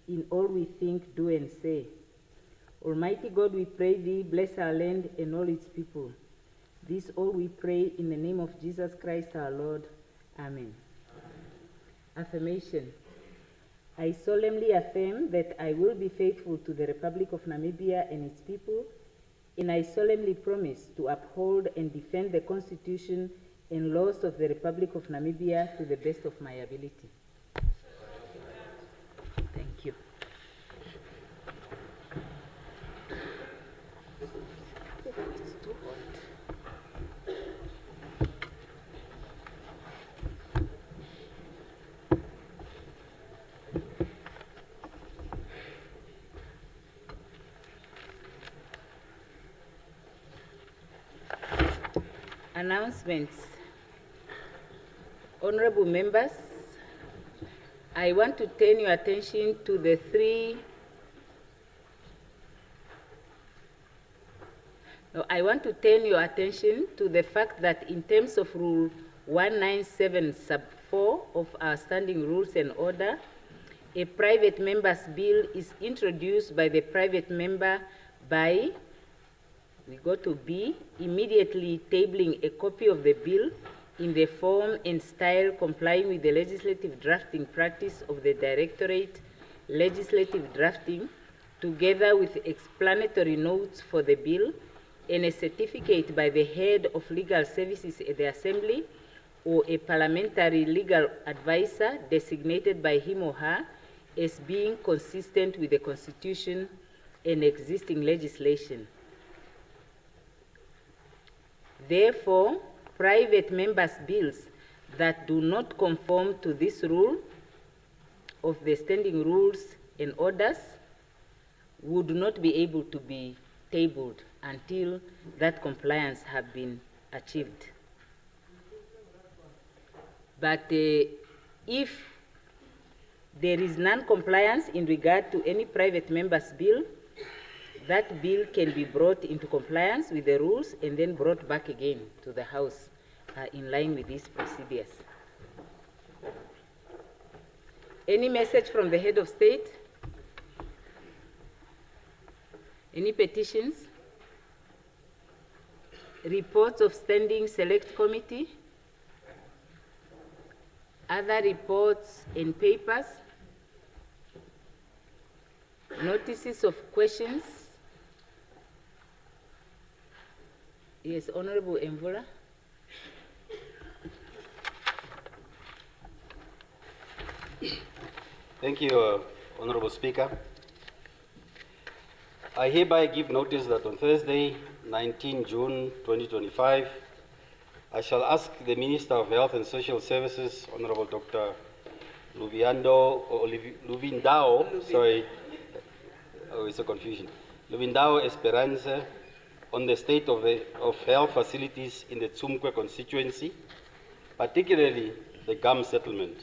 in all we think, do, and say. Almighty God, we pray thee, bless our land and all its people. This all we pray in the name of Jesus Christ our Lord. Amen. Affirmation. I solemnly affirm that I will be faithful to the Republic of Namibia and its people, and I solemnly promise to uphold and defend the Constitution and laws of the Republic of Namibia to the best of my ability. Thank you. It's too hot. Announcements. Honorable members, I want to turn your attention to the fact that in terms of Rule 197 sub 4 of our Standing Rules and Order, a private member's bill is introduced by the private member by, we go to B, immediately tabling a copy of the bill in the form and style complying with the legislative drafting practice of the Directorate Legislative Drafting, together with explanatory notes for the bill and a certificate by the head of legal services at the Assembly or a parliamentary legal advisor designated by him or her as being consistent with the Constitution and existing legislation. Therefore, private members' bills that do not conform to this rule of the Standing Rules and Orders would not be able to be tabled until that compliance have been achieved. But if there is non-compliance in regard to any private member's bill, that bill can be brought into compliance with the rules and then brought back again to the House in line with these procedures. Any message from the head of state? Any petitions? Reports of Standing Select Committee? Other reports and papers? Notices of questions? Yes, Honorable Mvula. Thank you, Honorable Speaker. I hereby give notice that on Thursday, 19 June 2025, I shall ask the Minister of Health and Social Services, Honorable Dr. Luvindao, sorry, it's a confusion, Luvindao Esperanza, on the state of health facilities in the Tsumkwe constituency, particularly the GAM settlement.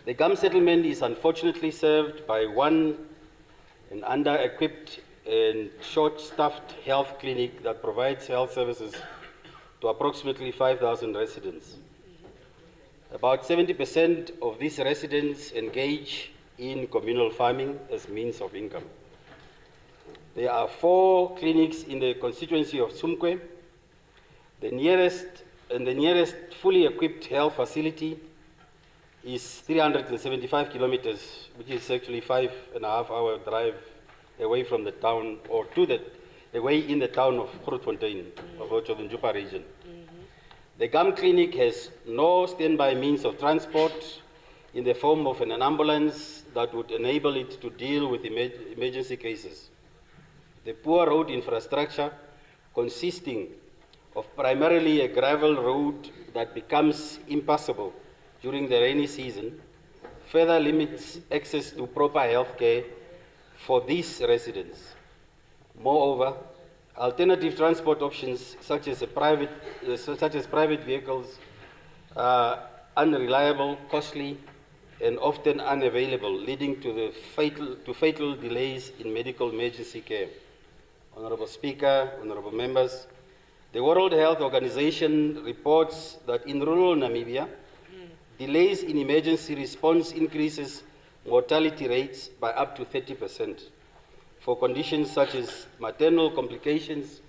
The GAM settlement is unfortunately served by an under-equipped and short-staffed health clinic that provides health services to approximately 5,000 residents. About 70% of these residents engage in communal farming as means of income. There are 4 clinics in the constituency of Tsumkwe. The nearest fully equipped health facility is 375 kilometers, which is actually 5.5-hour drive away from the town, or away in the town of Grootfontein, of the Jupa region. The GAM clinic has no standby means of transport in the form of an ambulance that would enable it to deal with emergency cases. The poor road infrastructure, consisting of primarily a gravel road that becomes impassable during the rainy season, further limits access to proper health care for these residents. Moreover, alternative transport options such as private vehicles are unreliable, costly, and often unavailable, leading to fatal delays in medical emergency care. Honorable Speaker, honorable members, the World Health Organization reports that in rural Namibia, delays in emergency response increases mortality rates by up to 30% for conditions such as maternal complications,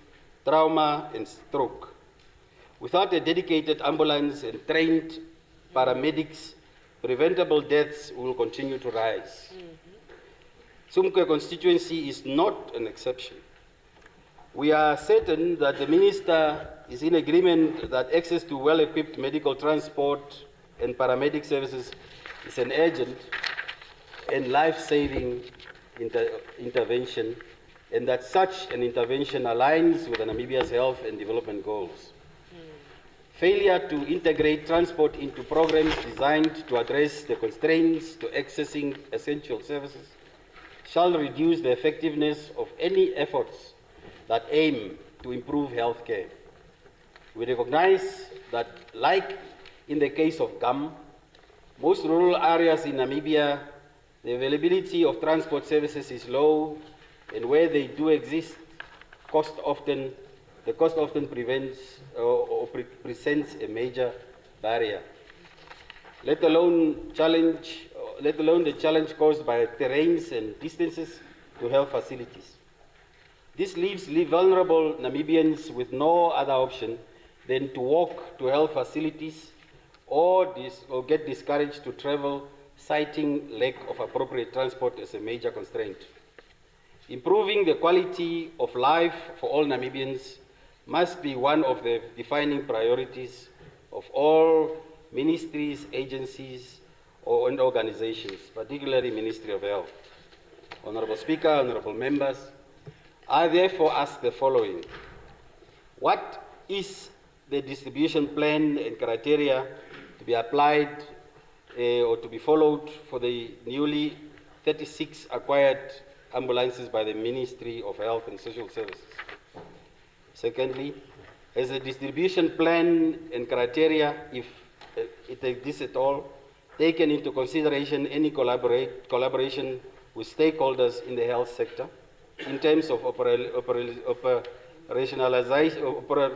trauma, and stroke. Without a dedicated ambulance and trained paramedics, preventable deaths will continue to rise. Tsumkwe constituency is not an exception. We are certain that the Minister is in agreement that access to well-equipped medical transport and paramedic services is an urgent and life-saving intervention, and that such an intervention aligns with Namibia's health and development goals. Failure to integrate transport into programs designed to address the constraints to accessing essential services shall reduce the effectiveness of any efforts that aim to improve health care. We recognize that, like in the case of GAM, most rural areas in Namibia, the availability of transport services is low, and where they do exist, the cost often presents a major barrier, let alone the challenge caused by terrains and distances to health facilities. This leaves vulnerable Namibians with no other option than to walk to health facilities or get discouraged to travel, citing lack of appropriate transport as a major constraint. Improving the quality of life for all Namibians must be one of the defining priorities of all ministries, agencies, and organizations, particularly Ministry of Health. Honorable Speaker, honorable members, I therefore ask the following. What is the distribution plan and criteria to be applied or to be followed for the newly 36 acquired ambulances by the Ministry of Health and Social Services? Secondly, has the distribution plan and criteria, if it exists at all, taken into consideration any collaboration with stakeholders in the health sector in terms of operationalization,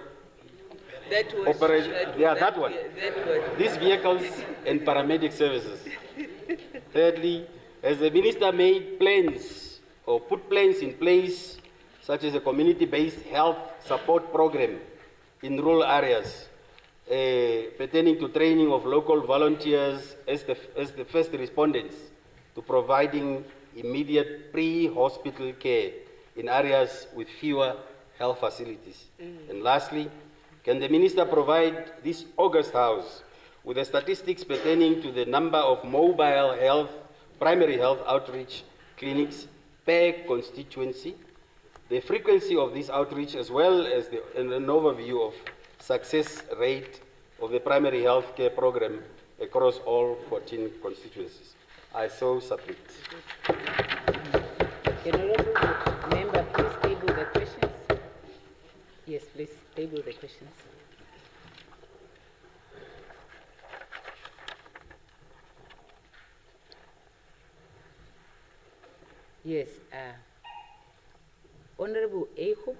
these vehicles and paramedic services? Thirdly, has the Minister made plans or put plans in place such as a community-based health support program in rural areas pertaining to training of local volunteers as the first respondents to providing immediate pre-hospital care in areas with fewer health facilities? And lastly, can the Minister provide this August House with the statistics pertaining to the number of mobile primary health outreach clinics per constituency, the frequency of this outreach, as well as an overview of success rate of the primary health care program across all 14 constituencies? I so submit. Honorable Member, please table the questions. Yes, please table the questions. Yes, Honorable Ehub,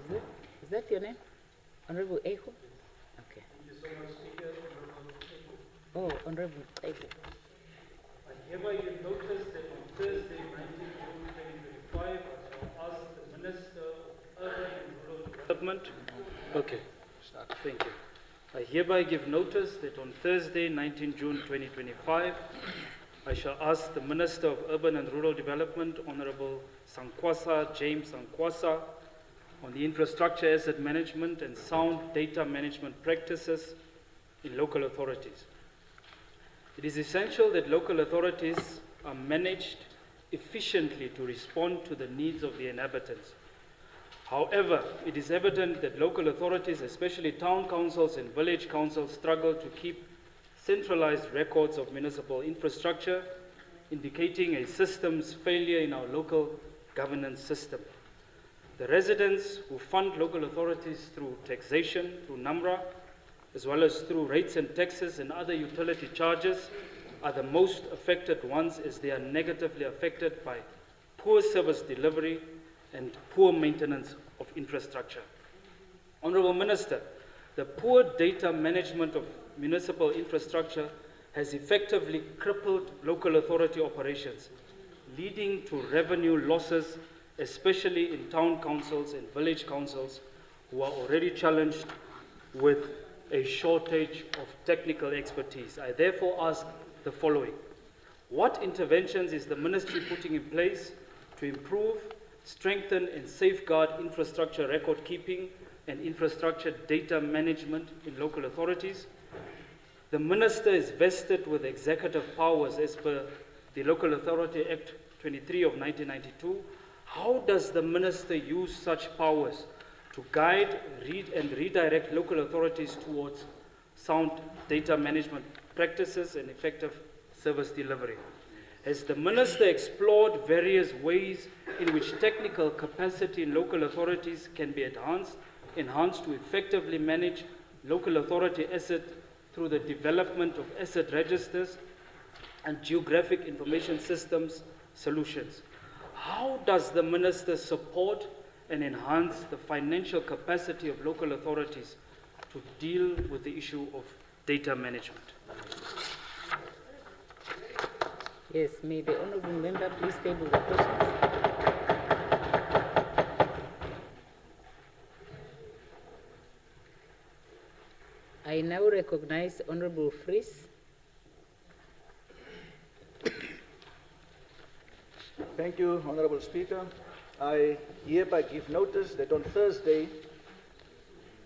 is that your name? Honorable Ehub? Okay. Thank you so much, Speaker. Oh, Honorable Ehub. I hereby give notice that on Thursday, 19 June 2025, I shall ask the Minister of Urban and Rural Development. Okay, start. Thank you. I hereby give notice that on Thursday, 19 June 2025, I shall ask the Minister of Urban and Rural Development, Honorable Sankwasa James Sankwasa, on the infrastructure asset management and sound data management practices in local authorities. It is essential that local authorities are managed efficiently to respond to the needs of the inhabitants. However, it is evident that local authorities, especially town councils and village councils, struggle to keep centralized records of municipal infrastructure, indicating a systems failure in our local governance system. The residents who fund local authorities through taxation, through NAMRA, as well as through rates and taxes and other utility charges, are the most affected ones, as they are negatively affected by poor service delivery and poor maintenance of infrastructure. Honorable Minister, the poor data management of municipal infrastructure has effectively crippled local authority operations, leading to revenue losses, especially in town councils and village councils, who are already challenged with a shortage of technical expertise. I therefore ask the following. What interventions is the Ministry putting in place to improve, strengthen and safeguard infrastructure record keeping and infrastructure data management in local authorities? The Minister is vested with executive powers as per the Local Authority Act 23 of 1992. How does the Minister use such powers to guide, read and redirect local authorities towards sound data management practices and effective service delivery? Has the Minister explored various ways in which technical capacity in local authorities can be enhanced to effectively manage local authority assets through the development of asset registers and geographic information systems solutions? How does the Minister support and enhance the financial capacity of local authorities to deal with the issue of data management? Yes, may the Honourable Member please table the questions. I now recognize Honourable Fries. Thank you, Honourable Speaker. I hereby give notice that on Thursday,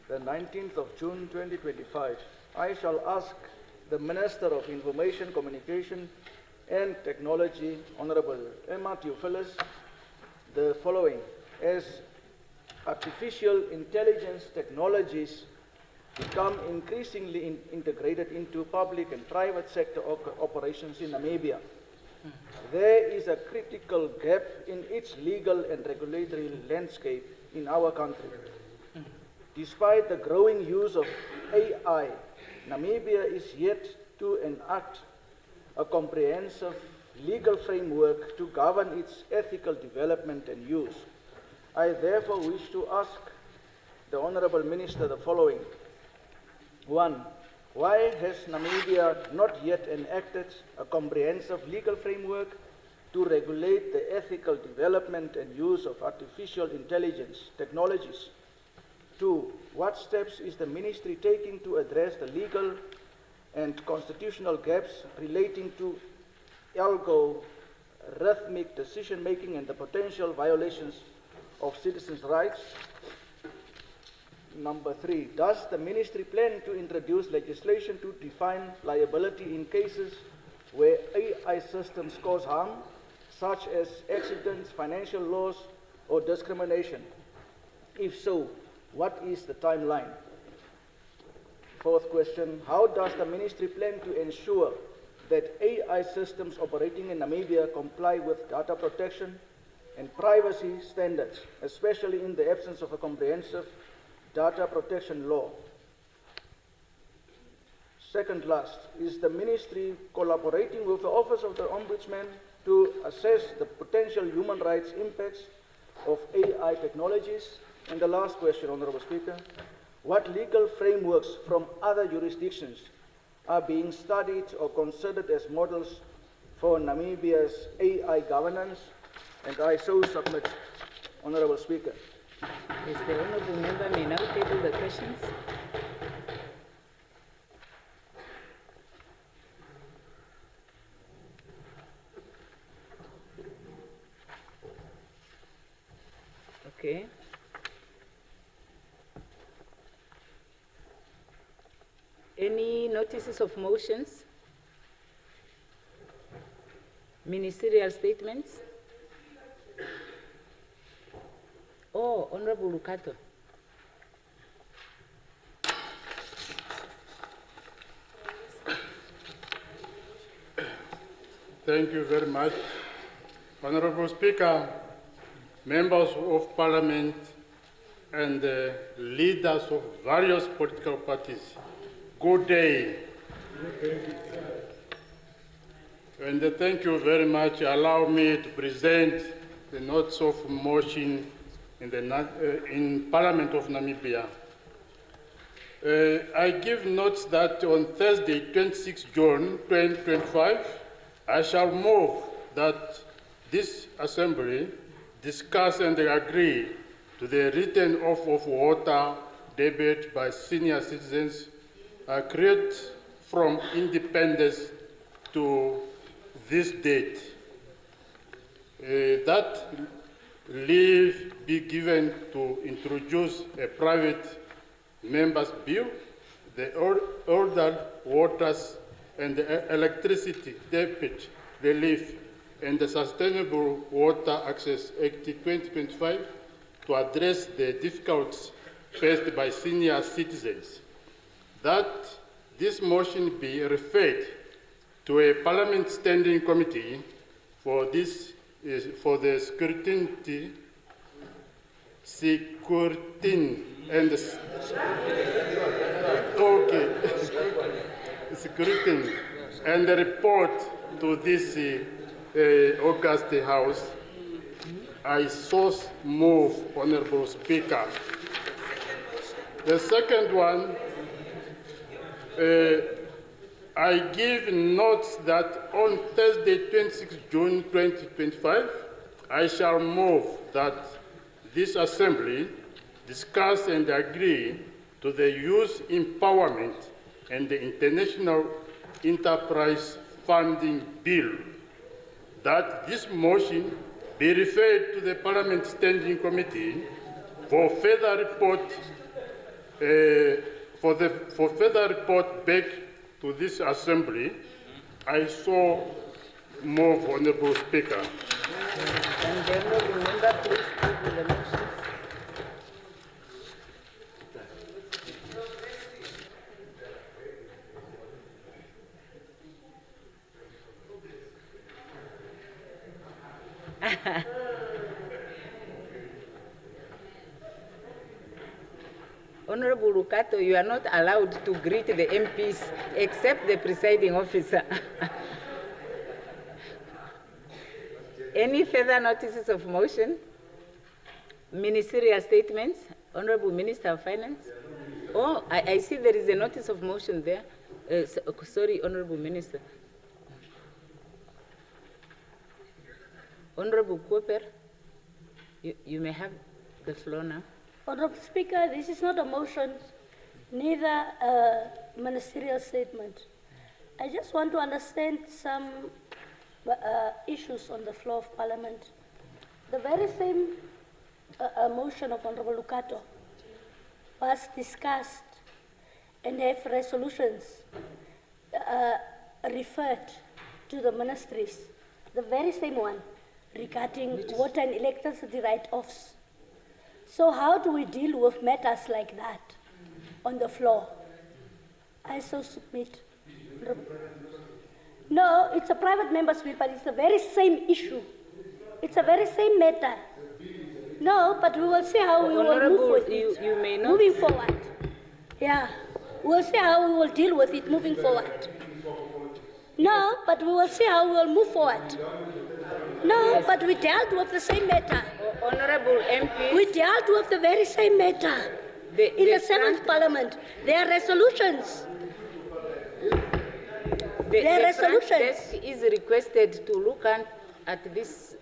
the 19th of June 2025, I shall ask the Minister of Information, Communication and Technology, Honourable Emma Theophilus, the following. As artificial intelligence technologies become increasingly integrated into public and private sector operations in Namibia, there is a critical gap in its legal and regulatory landscape in our country. Despite the growing use of AI, Namibia is yet to enact a comprehensive legal framework to govern its ethical development and use. I therefore wish to ask the Honourable Minister the following. 1. Why has Namibia not yet enacted a comprehensive legal framework to regulate the ethical development and use of artificial intelligence technologies? 2. What steps is the Ministry taking to address the legal and constitutional gaps relating to algorithmic decision-making and the potential violations of citizens' rights? Number 3, does the Ministry plan to introduce legislation to define liability in cases where AI systems cause harm, such as accidents, financial loss, or discrimination? If so, what is the timeline? 4th question, how does the Ministry plan to ensure that AI systems operating in Namibia comply with data protection and privacy standards, especially in the absence of a comprehensive data protection law? Second last, is the Ministry collaborating with the Office of the Ombudsman to assess the potential human rights impacts of AI technologies? And the last question, Honourable Speaker, what legal frameworks from other jurisdictions are being studied or considered as models for Namibia's AI governance? And I so submit, Honourable Speaker. Yes, the Honourable Member may now table the questions. Okay. Any notices of motions? Ministerial statements? Oh, Honourable Lukato. Thank you very much. Honourable Speaker, members of Parliament and leaders of various political parties, good day. And thank you very much. Allow me to present the notes of motion in Parliament of Namibia. I give notes that on Thursday, 26 June 2025, I shall move that this Assembly discuss and agree to the written off of water debate by senior citizens create from independence to this date. That leave be given to introduce a private members' bill, the ordered waters and the electricity debit relief and the Sustainable Water Access Act 2025 to address the difficulties faced by senior citizens. That this motion be referred to a Parliament Standing Committee for for the scrutiny and scrutiny and the report to this August House. I so move, Honorable Speaker. The second one, I give notes that on Thursday, 26 June 2025, I shall move that this Assembly discuss and agree to the Youth Empowerment and the International Enterprise Funding Bill, that this motion be referred to the Parliament Standing Committee for further report for further report back to this Assembly. I so move, Honorable Speaker. And the honorable member, please give the motion. Honorable Lucato, you are not allowed to greet the MPs except the presiding officer. Any further notices of motion? Ministerial statements? Honorable Minister of Finance? Oh, I see there is a notice of motion there. Sorry, Honorable Minister. Honorable Cooper, you may have the floor now. Honorable Speaker, this is not a motion, neither a ministerial statement. I just want to understand some issues on the floor of Parliament. The very same motion of Honorable Lucato was discussed and have resolutions referred to the ministries. The very same one regarding water and electricity write-offs. So how do we deal with matters like that on the floor? I so submit. No, it's a private member's bill, but it's the very same issue. It's a very same matter. No, but we will see how we will move with it. You may not. Moving forward. Yeah, we'll see how we will deal with it moving forward. No, but we will see how we will move forward. No, but we dealt with the same matter. Honorable MP. We dealt with the very same matter in the 7th Parliament. There are resolutions. The front desk is requested to look at this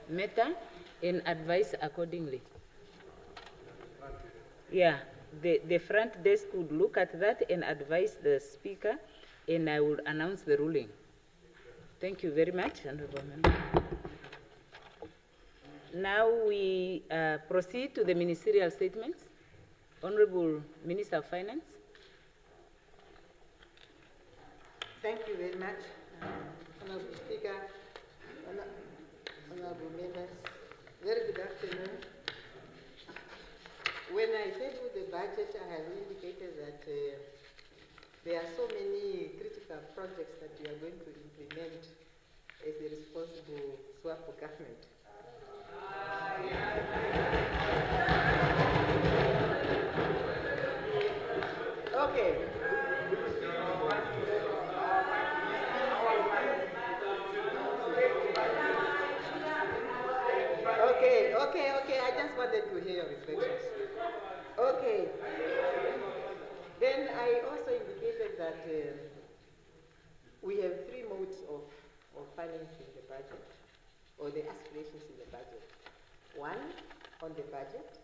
matter and advise accordingly. Yeah, the front desk would look at that and advise the Speaker, and I will announce the ruling. Thank you very much, Honorable Member. Now we proceed to the ministerial statements. Honorable Minister of Finance. Thank you very much, Honorable Speaker, Honorable Members. Very good afternoon. When I sent you the budget, I have indicated that there are so many critical projects that we are going to implement as the responsible SWAPO government. Okay. Okay, I just wanted to hear your reflections. Okay. The Then I also indicated that we have three modes of financing the budget, or the aspirations in the budget. One, on the budget.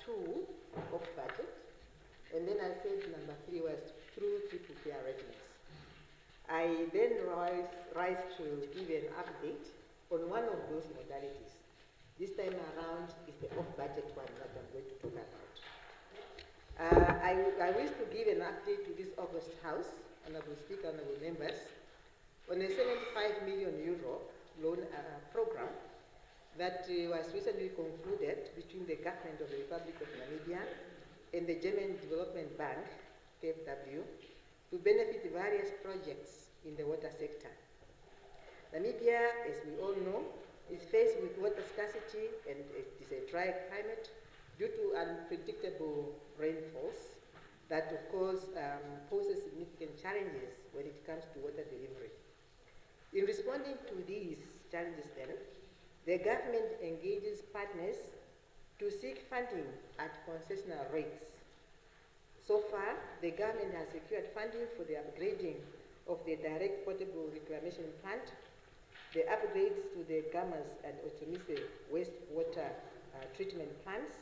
Two, off budget. And then I said number three was through PPP arrangements. I then rise to give an update on one of those modalities. This time around is the off-budget one that I'm going to talk about. I wish to give an update to this August House, Honourable Speaker, Honourable Members, on a 75 million euro loan program that was recently concluded between the government of the Republic of Namibia and the German Development Bank, KfW, to benefit various projects in the water sector. Namibia, as we all know, is faced with water scarcity, and it is a dry climate due to unpredictable rainfalls that, of course, poses significant challenges when it comes to water delivery. In responding to these challenges then, the government engages partners to seek funding at concessional rates. So far, the government has secured funding for the upgrading of the direct potable reclamation plant, the upgrades to the Gamas and Otomise wastewater treatment plants,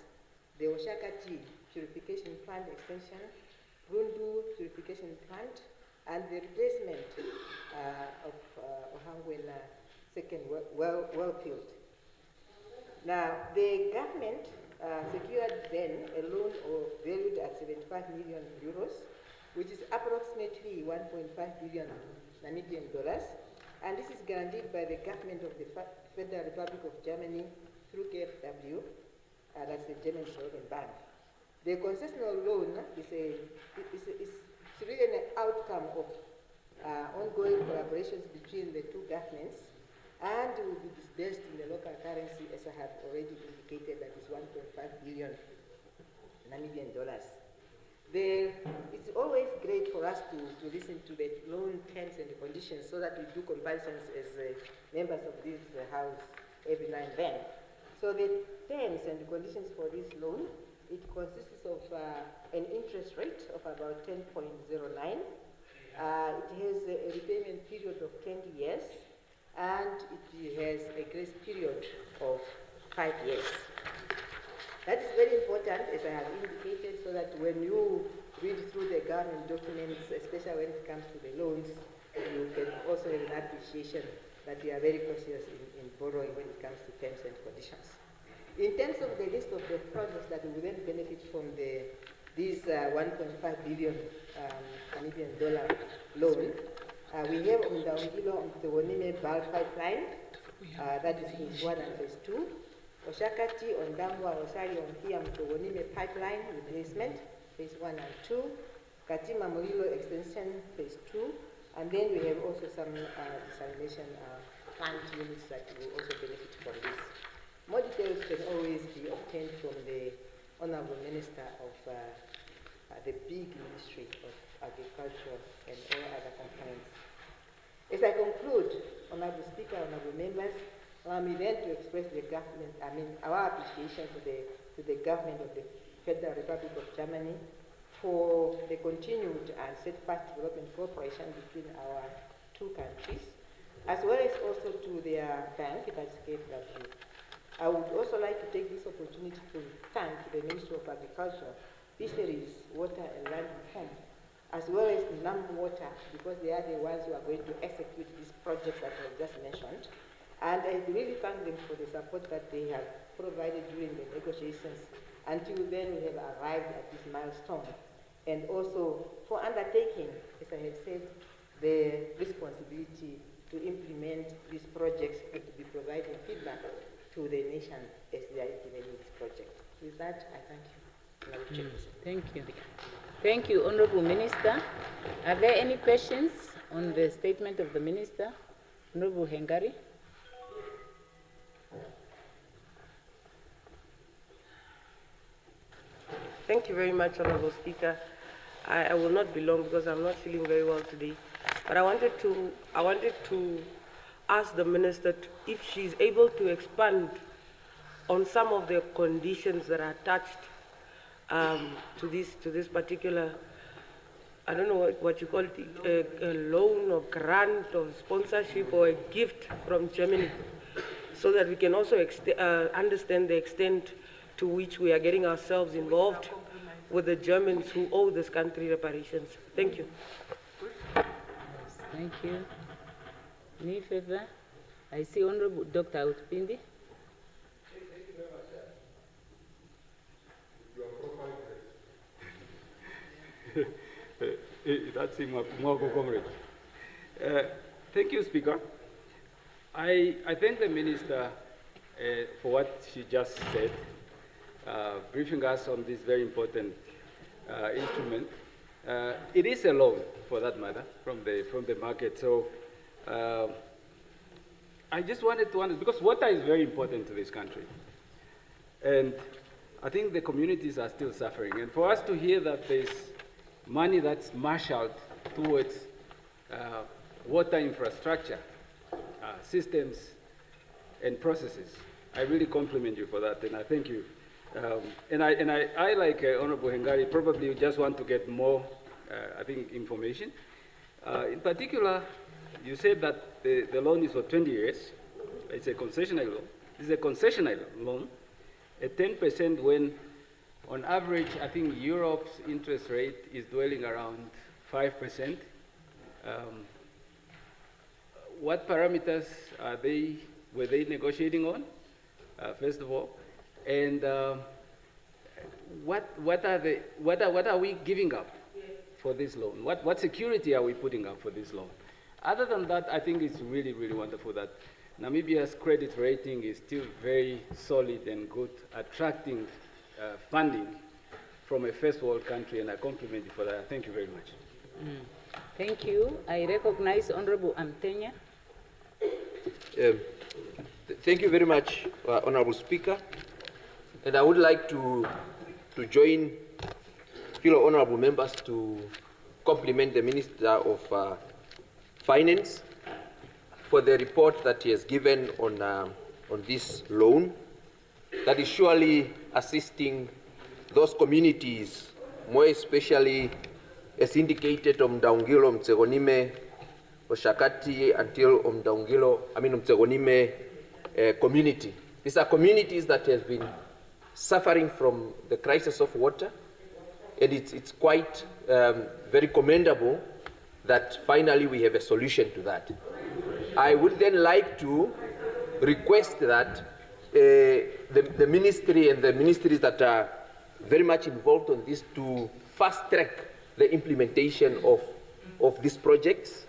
the Oshakati purification plant extension, Rundu purification plant, and the replacement of Ohangwena second well field. Now, the government secured then a loan valued at 75 million euros, which is approximately 1.5 billion Namibian dollars, and this is guaranteed by the government of the Federal Republic of Germany through KfW, that's the German Development Bank. The concessional loan is really an outcome of ongoing collaborations between the two governments, and will be disbursed in the local currency, as I have already indicated, that is 1.5 billion Namibian dollars. It's always great for us to listen to the loan terms and the conditions, so that we do comparisons as members of this House every now and then. So the terms and the conditions for this loan, it consists of an interest rate of about 10.09. It has a repayment period of 20 years, and it has a grace period of 5 years. That is very important, as I have indicated, so that when you read through the government documents, especially when it comes to the loans, you can also have an appreciation that we are very cautious in borrowing when it comes to terms and conditions. In terms of the list of the projects that will then benefit from this 1.5 billion Canadian dollar loan, we have Umdaungilo Mtewonime Bulk Pipeline, that is phase 1 and phase 2. Oshakati Ondambwa Rosari Onkia Mtewonime Pipeline replacement, phase 1 and 2. Katima Mulilo Extension, phase 2. And then we have also some desalination plant units that will also benefit from this. More details can always be obtained from the Honourable Minister of the big Ministry of Agriculture and all other components. As I conclude, Honourable Speaker, Honourable Members, allow me then to express the government, our appreciation to the government of the Federal Republic of Germany for the continued and steadfast development cooperation between our two countries, as well as also to their bank, that's KfW. I would also like to take this opportunity to thank the Ministry of Agriculture, Fisheries, Water and Land Reform, as well as Water, because they are the ones who are going to execute these projects that I just mentioned. And I really thank them for the support that they have provided during the negotiations. Until then, we have arrived at this milestone. And also for undertaking, as I have said, the responsibility to implement these projects and to be providing feedback to the nation as they are implementing this project. With that, I thank you. Thank you. Thank you, Honourable Minister. Are there any questions on the statement of the Minister? Honourable Hengari. Thank you very much, Honourable Speaker. I will not be long because I'm not feeling very well today. But I wanted to ask the Minister if she's able to expand on some of the conditions that are attached to this particular, I don't know what you call it, a loan or grant or sponsorship or a gift from Germany, so that we can also understand the extent to which we are getting ourselves involved with the Germans who owe this country reparations. Thank you. Yes, thank you. Any further? I see Honorable Dr. Utpindi. That's him, Mwako comrade. Thank you, Speaker. I thank the Minister for what she just said, briefing us on this very important instrument. It is a loan, for that matter, from the market. So I just wanted to understand, because water is very important to this country. And I think the communities are still suffering. And for us to hear that there's money that's marshaled towards water infrastructure, systems, and processes, I really compliment you for that, and I thank you. And I like Honorable Hengari, probably just want to get more, I think, information. In particular, you said that the loan is for 20 years. It's a concessional loan. It's a concessional loan, at 10% when, on average, I think Europe's interest rate is dwelling around 5%. What parameters were they negotiating on, first of all? And what are we giving up for this loan? What security are we putting up for this loan? Other than that, I think it's really, really wonderful that Namibia's credit rating is still very solid and good, attracting funding from a first world country, and I compliment you for that. Thank you very much. Thank you. I recognize Honorable Amtenya. Thank you very much, Honorable Speaker. And I would like to join fellow honorable members to compliment the Minister of Finance for the report that he has given on this loan that is surely assisting those communities, more especially as indicated Mdaungilo, Mtsegonime, Oshakati until Mtsegonime community. These are communities that have been suffering from the crisis of water, and it's quite very commendable that finally we have a solution to that. I would then like to request that the ministry and the ministries that are very much involved on this to fast track the implementation of these projects,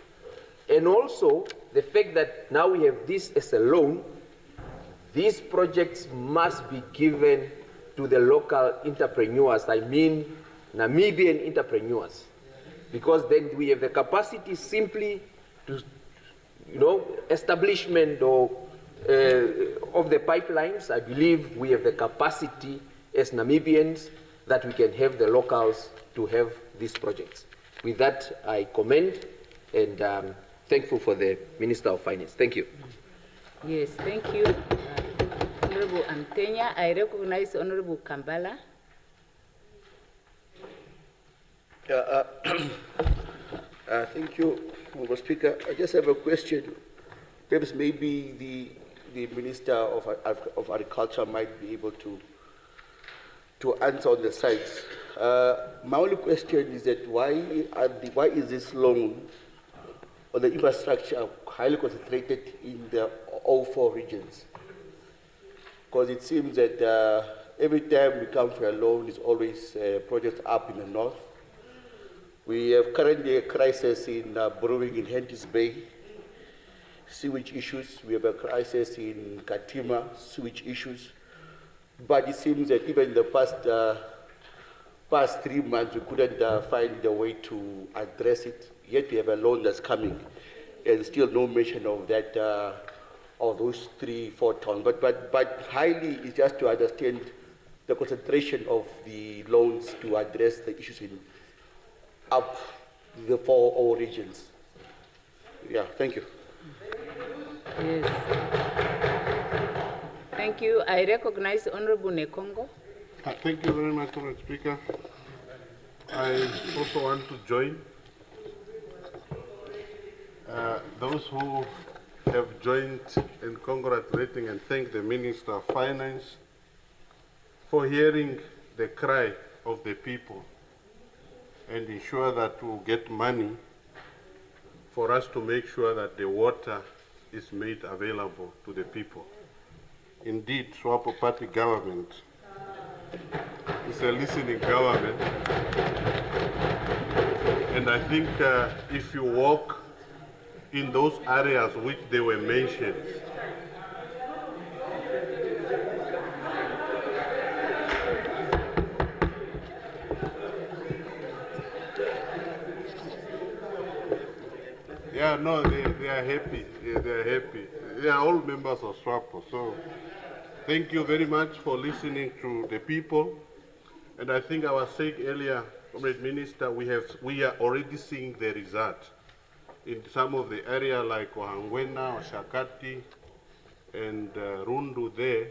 and also the fact that now we have this as a loan. These projects must be given to the local entrepreneurs, I mean Namibian entrepreneurs, because then we have the capacity simply to, establishment of the pipelines. I believe we have the capacity as Namibians that we can have the locals to have these projects. With that, I commend and thankful for the Minister of Finance. Thank you. Yes, thank you, Honorable Amtenya. I recognize Honorable Kambala. Thank you, Honorable Speaker. I just have a question. Perhaps maybe the Minister of Agriculture might be able to answer on the sides. My only question is that why is this loan on the infrastructure highly concentrated in the all four regions? Because it seems that every time we come for a loan, there's always projects up in the north. We have currently a crisis in brewing in Hentis Bay, sewage issues. We have a crisis in Katima, sewage issues. But it seems that even in the past 3 months, we couldn't find a way to address it. Yet we have a loan that's coming, and still no mention of that, of those 3-4 towns. But highly is just to understand the concentration of the loans to address the issues in up the 4 all regions. Yeah, thank you. Yes. Thank you. I recognize Honorable Nekongo. Thank you very much, Mr. Speaker. I also want to join those who have joined in congratulating and thank the Minister of Finance for hearing the cry of the people and ensure that we'll get money for us to make sure that the water is made available to the people. Indeed, Swapo Party government is a listening government, and I think if you walk in those areas which they were mentioned, yeah, no, they are happy. Yeah, they are happy. They are all members of SWAPO. So thank you very much for listening to the people. And I think I was saying earlier, Comrade Minister, we are already seeing the result. In some of the area like Ohangwena, Oshakati, and Rundu there,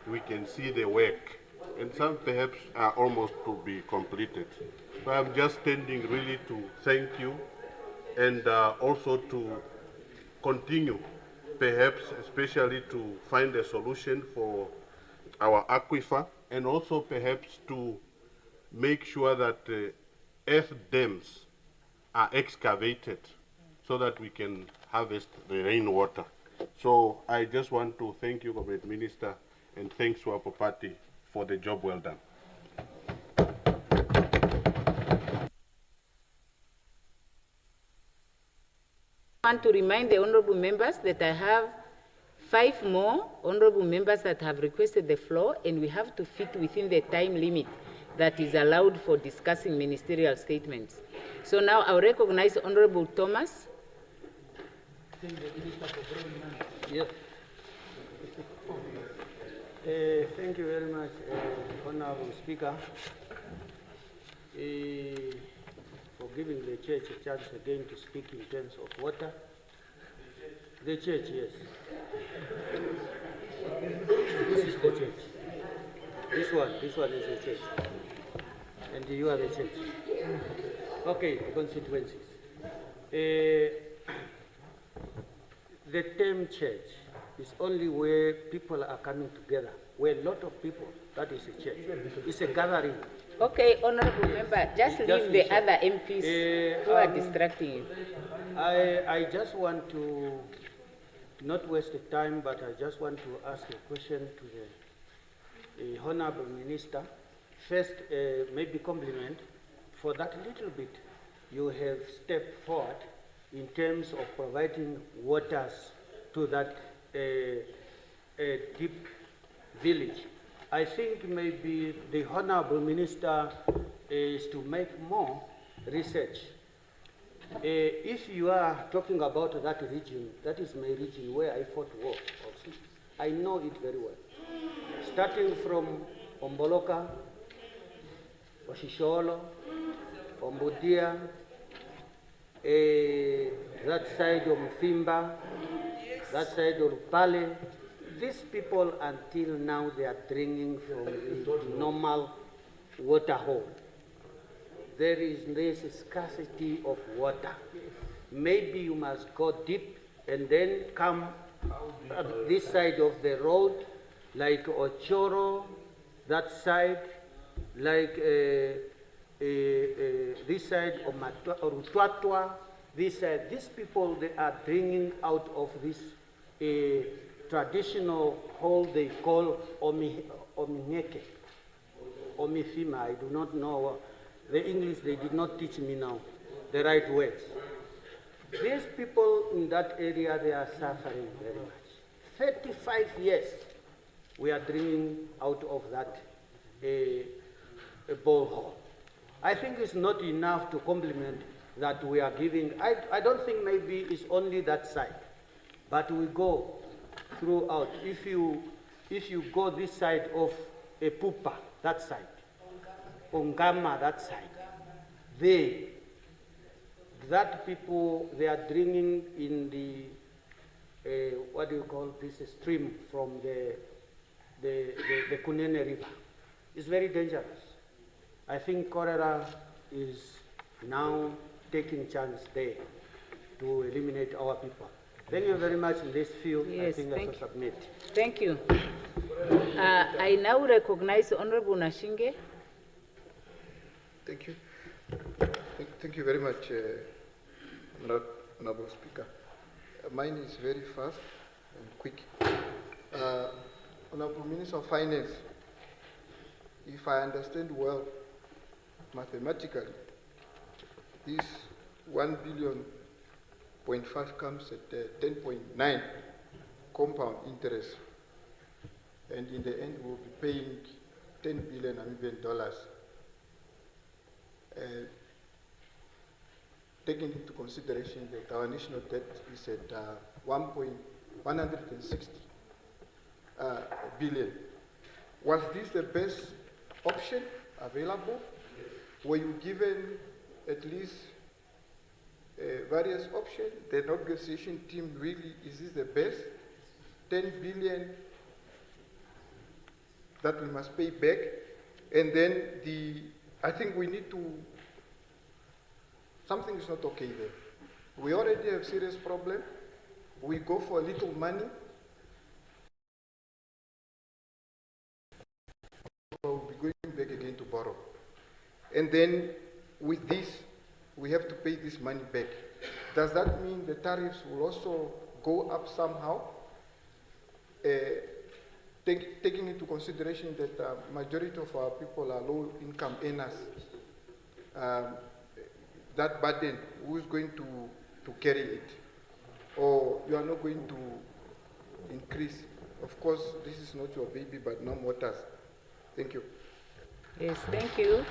we can see the work. And some perhaps are almost to be completed. So I'm just standing really to thank you and also to continue, perhaps especially to find a solution for our aquifer, and also perhaps to make sure that earth dams are excavated so that we can harvest the rainwater. So I just want to thank you, Comrade Minister, and thanks to our party for the job well done. I want to remind the honourable members that I have 5 more honourable members that have requested the floor, and we have to fit within the time limit that is allowed for discussing ministerial statements. So now I'll recognize Honourable Thomas. Yes. Thank you very much, Honourable Speaker, for giving the church a chance again to speak in terms of water. The church, yes. This is the church. This one is the church. And you are the church. Okay, the constituencies. The term church is only where people are coming together, where a lot of people, that is a church. It's a gathering. Okay, honourable member, just leave the other MPs who are distracting you. I just want to not waste the time, but I just want to ask a question to the Honourable Minister. First, maybe compliment for that little bit you have stepped forward in terms of providing waters to that deep village. I think maybe the Honourable Minister is to make more research. If you are talking about that region, that is my region where I fought war also. I know it very well. Starting from Omboloka, Oshisholo, Ombudia, that side of Mfimba, that side of Pale, these people until now they are drinking from the normal water hole. There is this scarcity of water. Maybe you must go deep and then come this side of the road, like Ochoro, that side, like this side of Rutwatwa, this side. These people, they are drinking out of this traditional hole they call Omineke, Omifima. I do not know. The English, they did not teach me now the right words. These people in that area, they are suffering very much. 35 years we are drinking out of that borehole. I think it's not enough to compliment that we are giving. I don't think maybe it's only that side, but we go throughout. If you go this side of Epupa, that side, Ongama, that side, that people, they are drinking in the, what do you call this stream from the Kunene River. is very dangerous. I think cholera is now taking chance there to eliminate our people. Thank you very much in this field. Yes, I think I shall submit. Thank you. I now recognize Honorable Nashinge. Thank you. Thank you very much, Honorable Speaker. Mine is very fast and quick. Honorable Minister of Finance, if I understand well, mathematically, this 1.5 comes at 10.9 compound interest, and in the end we'll be paying 10 billion Namibian dollars. Taking into consideration that our national debt is at 160 billion. Was this the best option available? Were you given at least various options? The negotiation team really, is this the best? 10 billion that we must pay back, and then I think we need to, something is not okay there. We already have serious problem. We go for a little money. We'll be going back again to borrow. And then with this, we have to pay this money back. Does that mean the tariffs will also go up somehow? Taking into consideration that the majority of our people are low income earners, that burden, who is going to carry it? Or you are not going to increase? Of course, this is not your baby, but no matters. Thank you. Yes, thank you.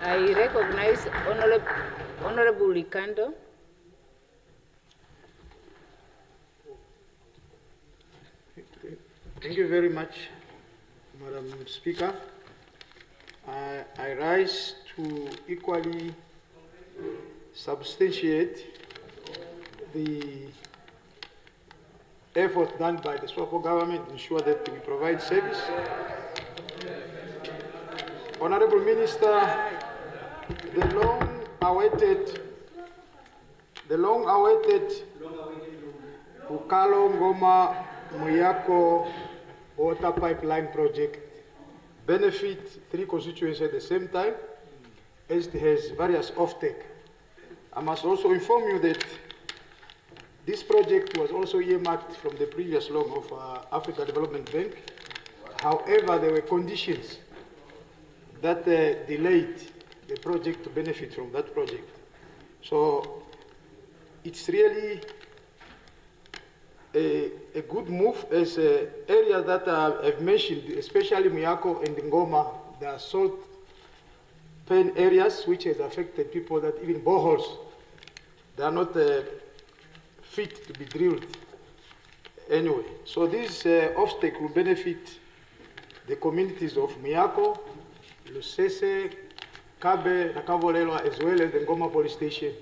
I recognize Honorable Likando. Thank you very much, Madam Speaker. I rise to equally substantiate the effort done by the SWAPO government to ensure that we provide service. Honorable Minister, the long-awaited Ukalo Ngoma Muyako water pipeline project benefits 3 constituencies at the same time, as it has various off-take. I must also inform you that this project was also earmarked from the previous loan of Africa Development Bank. However, there were conditions that delayed the project to benefit from that project. So it's really a good move, as areas that I've mentioned, especially Muyako and Ngoma, they are salt pain areas which has affected people that even boreholes, they are not fit to be drilled anyway. So this obstacle will benefit the communities of Muyako, Lusese, Kabe, Nakavolelwa, as well as the Ngoma police station,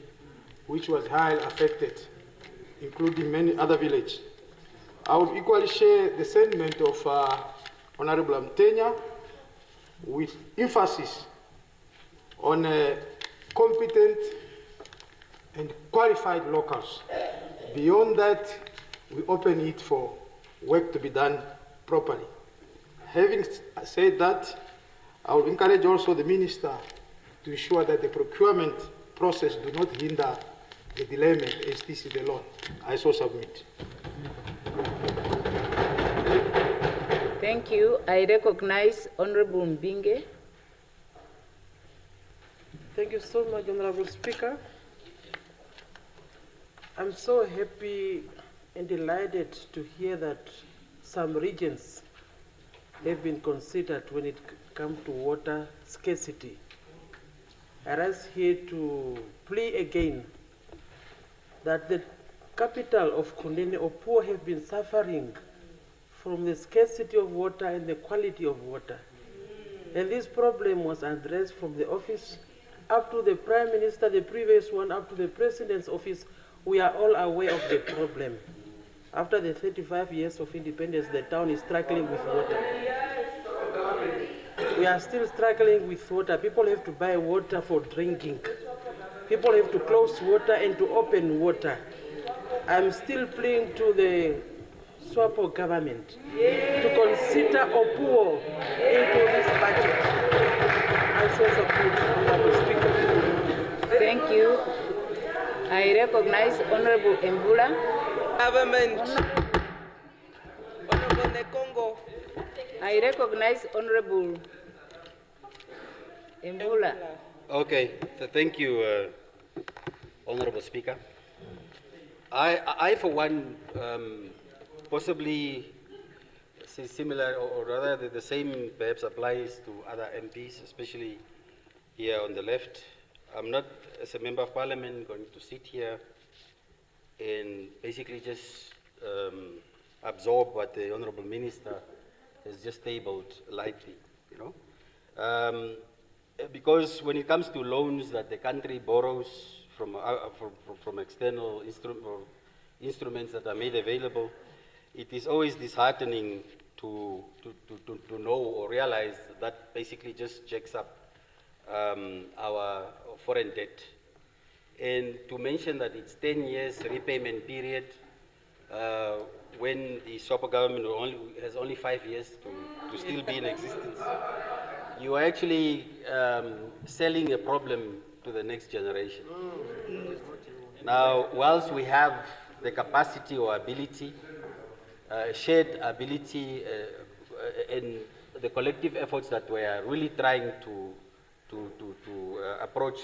which was highly affected, including many other villages. I would equally share the sentiment of Honorable Mtenya, with emphasis on competent and qualified locals. Beyond that, we open it for work to be done properly. Having said that, I will encourage also the Minister to ensure that the procurement process do not hinder the delayment as this is the law. I so submit. Thank you. I recognize Honorable Mbinge. Thank you so much, Honorable Speaker. I'm so happy and delighted to hear that some regions have been considered when it comes to water scarcity. I rise here to plea again that the capital of Kundeni Opuo have been suffering from the scarcity of water and the quality of water. And this problem was addressed from the office up to the Prime Minister, the previous one, up to the President's office. We are all aware of the problem. After the 35 years of independence, the town is struggling with water. We are still struggling with water. People have to buy water for drinking. People have to close water and to open water. I'm still pleading to the SWAPO government to consider Opuo into this budget. I so support Honorable Speaker. Thank you. I recognize Honorable Mbula. Government. Honorable Nekongo. I recognize Honorable Mbula. Okay, thank you, Honorable Speaker. I for one, possibly similar, or rather the same perhaps applies to other MPs, especially here on the left. I'm not, as a member of Parliament, going to sit here and basically just absorb what the Honorable Minister has just tabled lightly, you know. Because when it comes to loans that the country borrows from external instruments that are made available, it is always disheartening to know or realize that basically just jacks up our foreign debt. And to mention that it's 10 years repayment period, when the SWAPO government has only 5 years to still be in existence, you are actually selling a problem to the next generation. Now, whilst we have the capacity or ability, shared ability, and the collective efforts that we are really trying to approach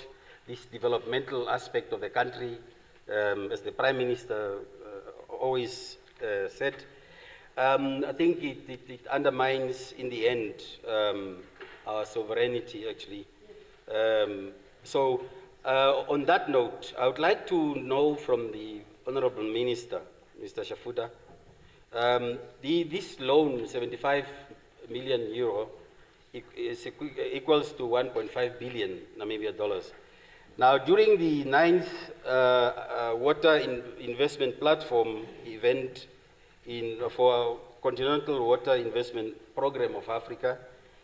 this developmental aspect of the country, as the Prime Minister always said, I think it undermines, in the end, our sovereignty, actually. So, on that note, I would like to know from the Honorable Minister, Mr. Shafuda, this loan, 75 million euro, equals to 1.5 billion Namibia dollars. Now, during the 9th Water Investment Platform event for Continental Water Investment Program of Africa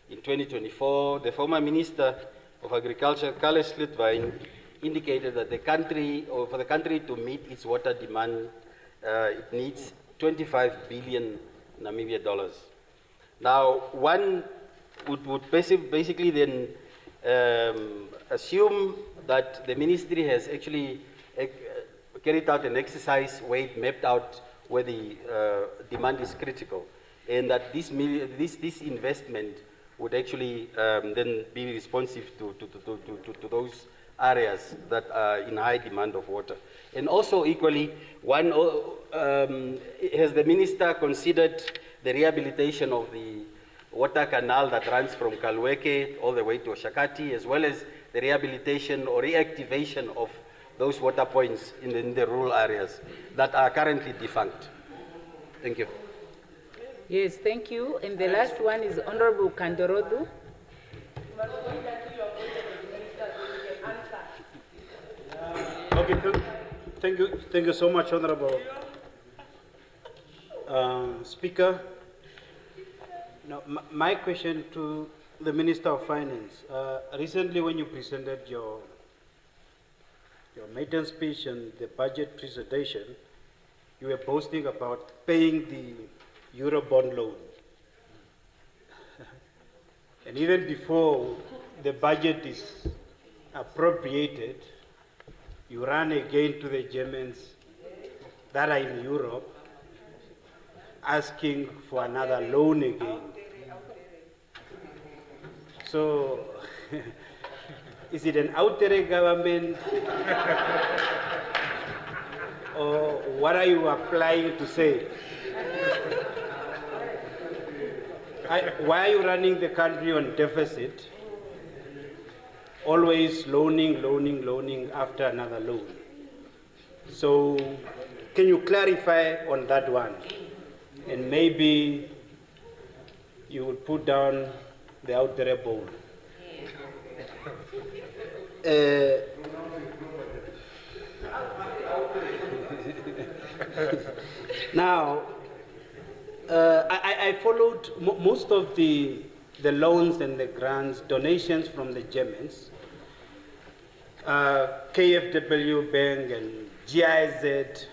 in 2024, the former Minister of Agriculture, Carl Schlittwein, indicated that the country, or for the country to meet its water demand, it needs 25 billion Namibia dollars. Now, one would basically then assume that the ministry has actually carried out an exercise where it mapped out where the demand is critical, and that this investment would actually then be responsive to those areas that are in high demand of water. And also equally, has the minister considered the rehabilitation of the water canal that runs from Kalweke all the way to Oshakati, as well as the rehabilitation or reactivation of those water points in the rural areas that are currently defunct? Thank you. Yes, thank you. And the last one is Honorable Kandorodu. Okay, thank you so much, Honorable Speaker. Now, my question to the Minister of Finance. Recently, when you presented your maiden speech and the budget presentation, you were boasting about paying the Eurobond loan. And even before the budget is appropriated, you run again to the Germans that are in Europe, asking for another loan again. So, is it an outre government? Or what are you applying to say? Why are you running the country on deficit? Always loaning after another loan. So, can you clarify on that one? And maybe you will put down the outre bone. Now, I followed most of the the loans and the grants, donations from the Germans, KfW Bank and GIZ,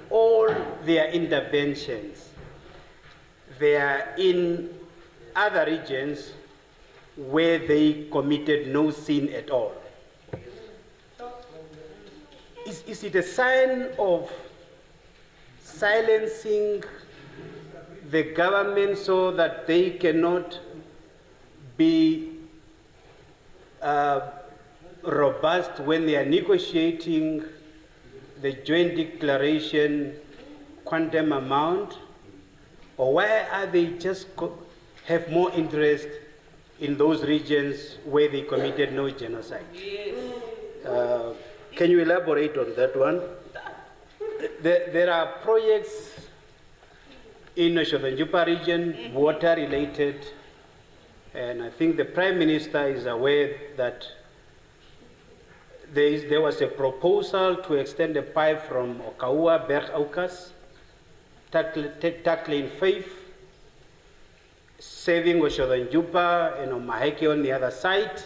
all their interventions, they are in other regions where they committed no sin at all. Is it a sign of silencing the government so that they cannot be robust when they are negotiating the joint declaration quantum amount? Or why are they just have more interest in those regions where they committed no genocide? Can you elaborate on that one? There are projects in the Shodanjupa region, water related, and I think the Prime Minister is aware that there was a proposal to extend a pipe from Okaua, Berg-Aukas, tackling faith, saving Oshodanjupa and Omaheke on the other side,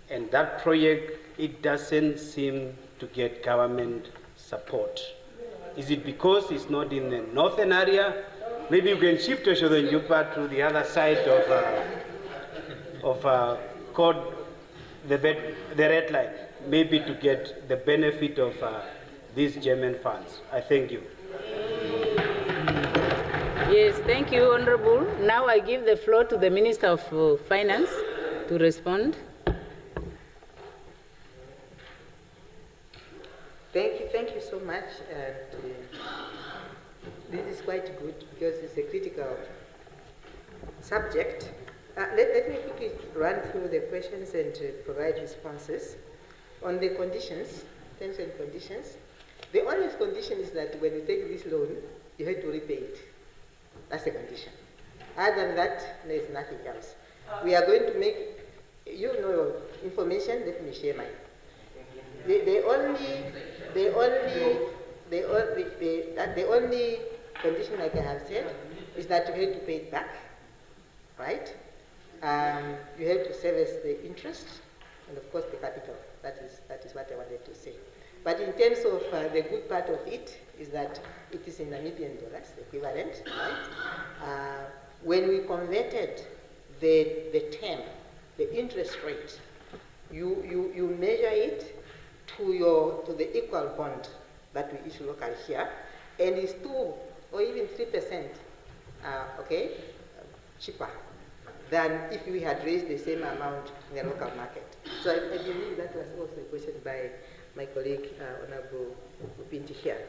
and that project, it doesn't seem to get government support. Is it because it's not in the northern area? Maybe you can shift Oshodanjupa to the other side of the red line, maybe to get the benefit of these German funds. I thank you. Yes, thank you, Honorable. Now I give the floor to the Minister of Finance to respond. Thank you so much. This is quite good because it's a critical subject. Let me quickly run through the questions and provide responses. On the conditions, terms and conditions, the only condition is that when you take this loan, you have to repay it. That's the condition. Other than that, there is nothing else. We are going to make, you know your information, let me share mine. The only condition, like I have said, is that you have to pay it back, right? You have to service the interest and, of course, the capital. That is what I wanted to say. But in terms of the good part of it is that it is in Namibian dollars, equivalent, right? When we converted the term, the interest rate, you measure it to the equal bond that we issue locally here, and it's 2 or even 3%, okay, cheaper than if we had raised the same amount in the local market. So I believe that was also a question by my colleague, Honorable Upinti here.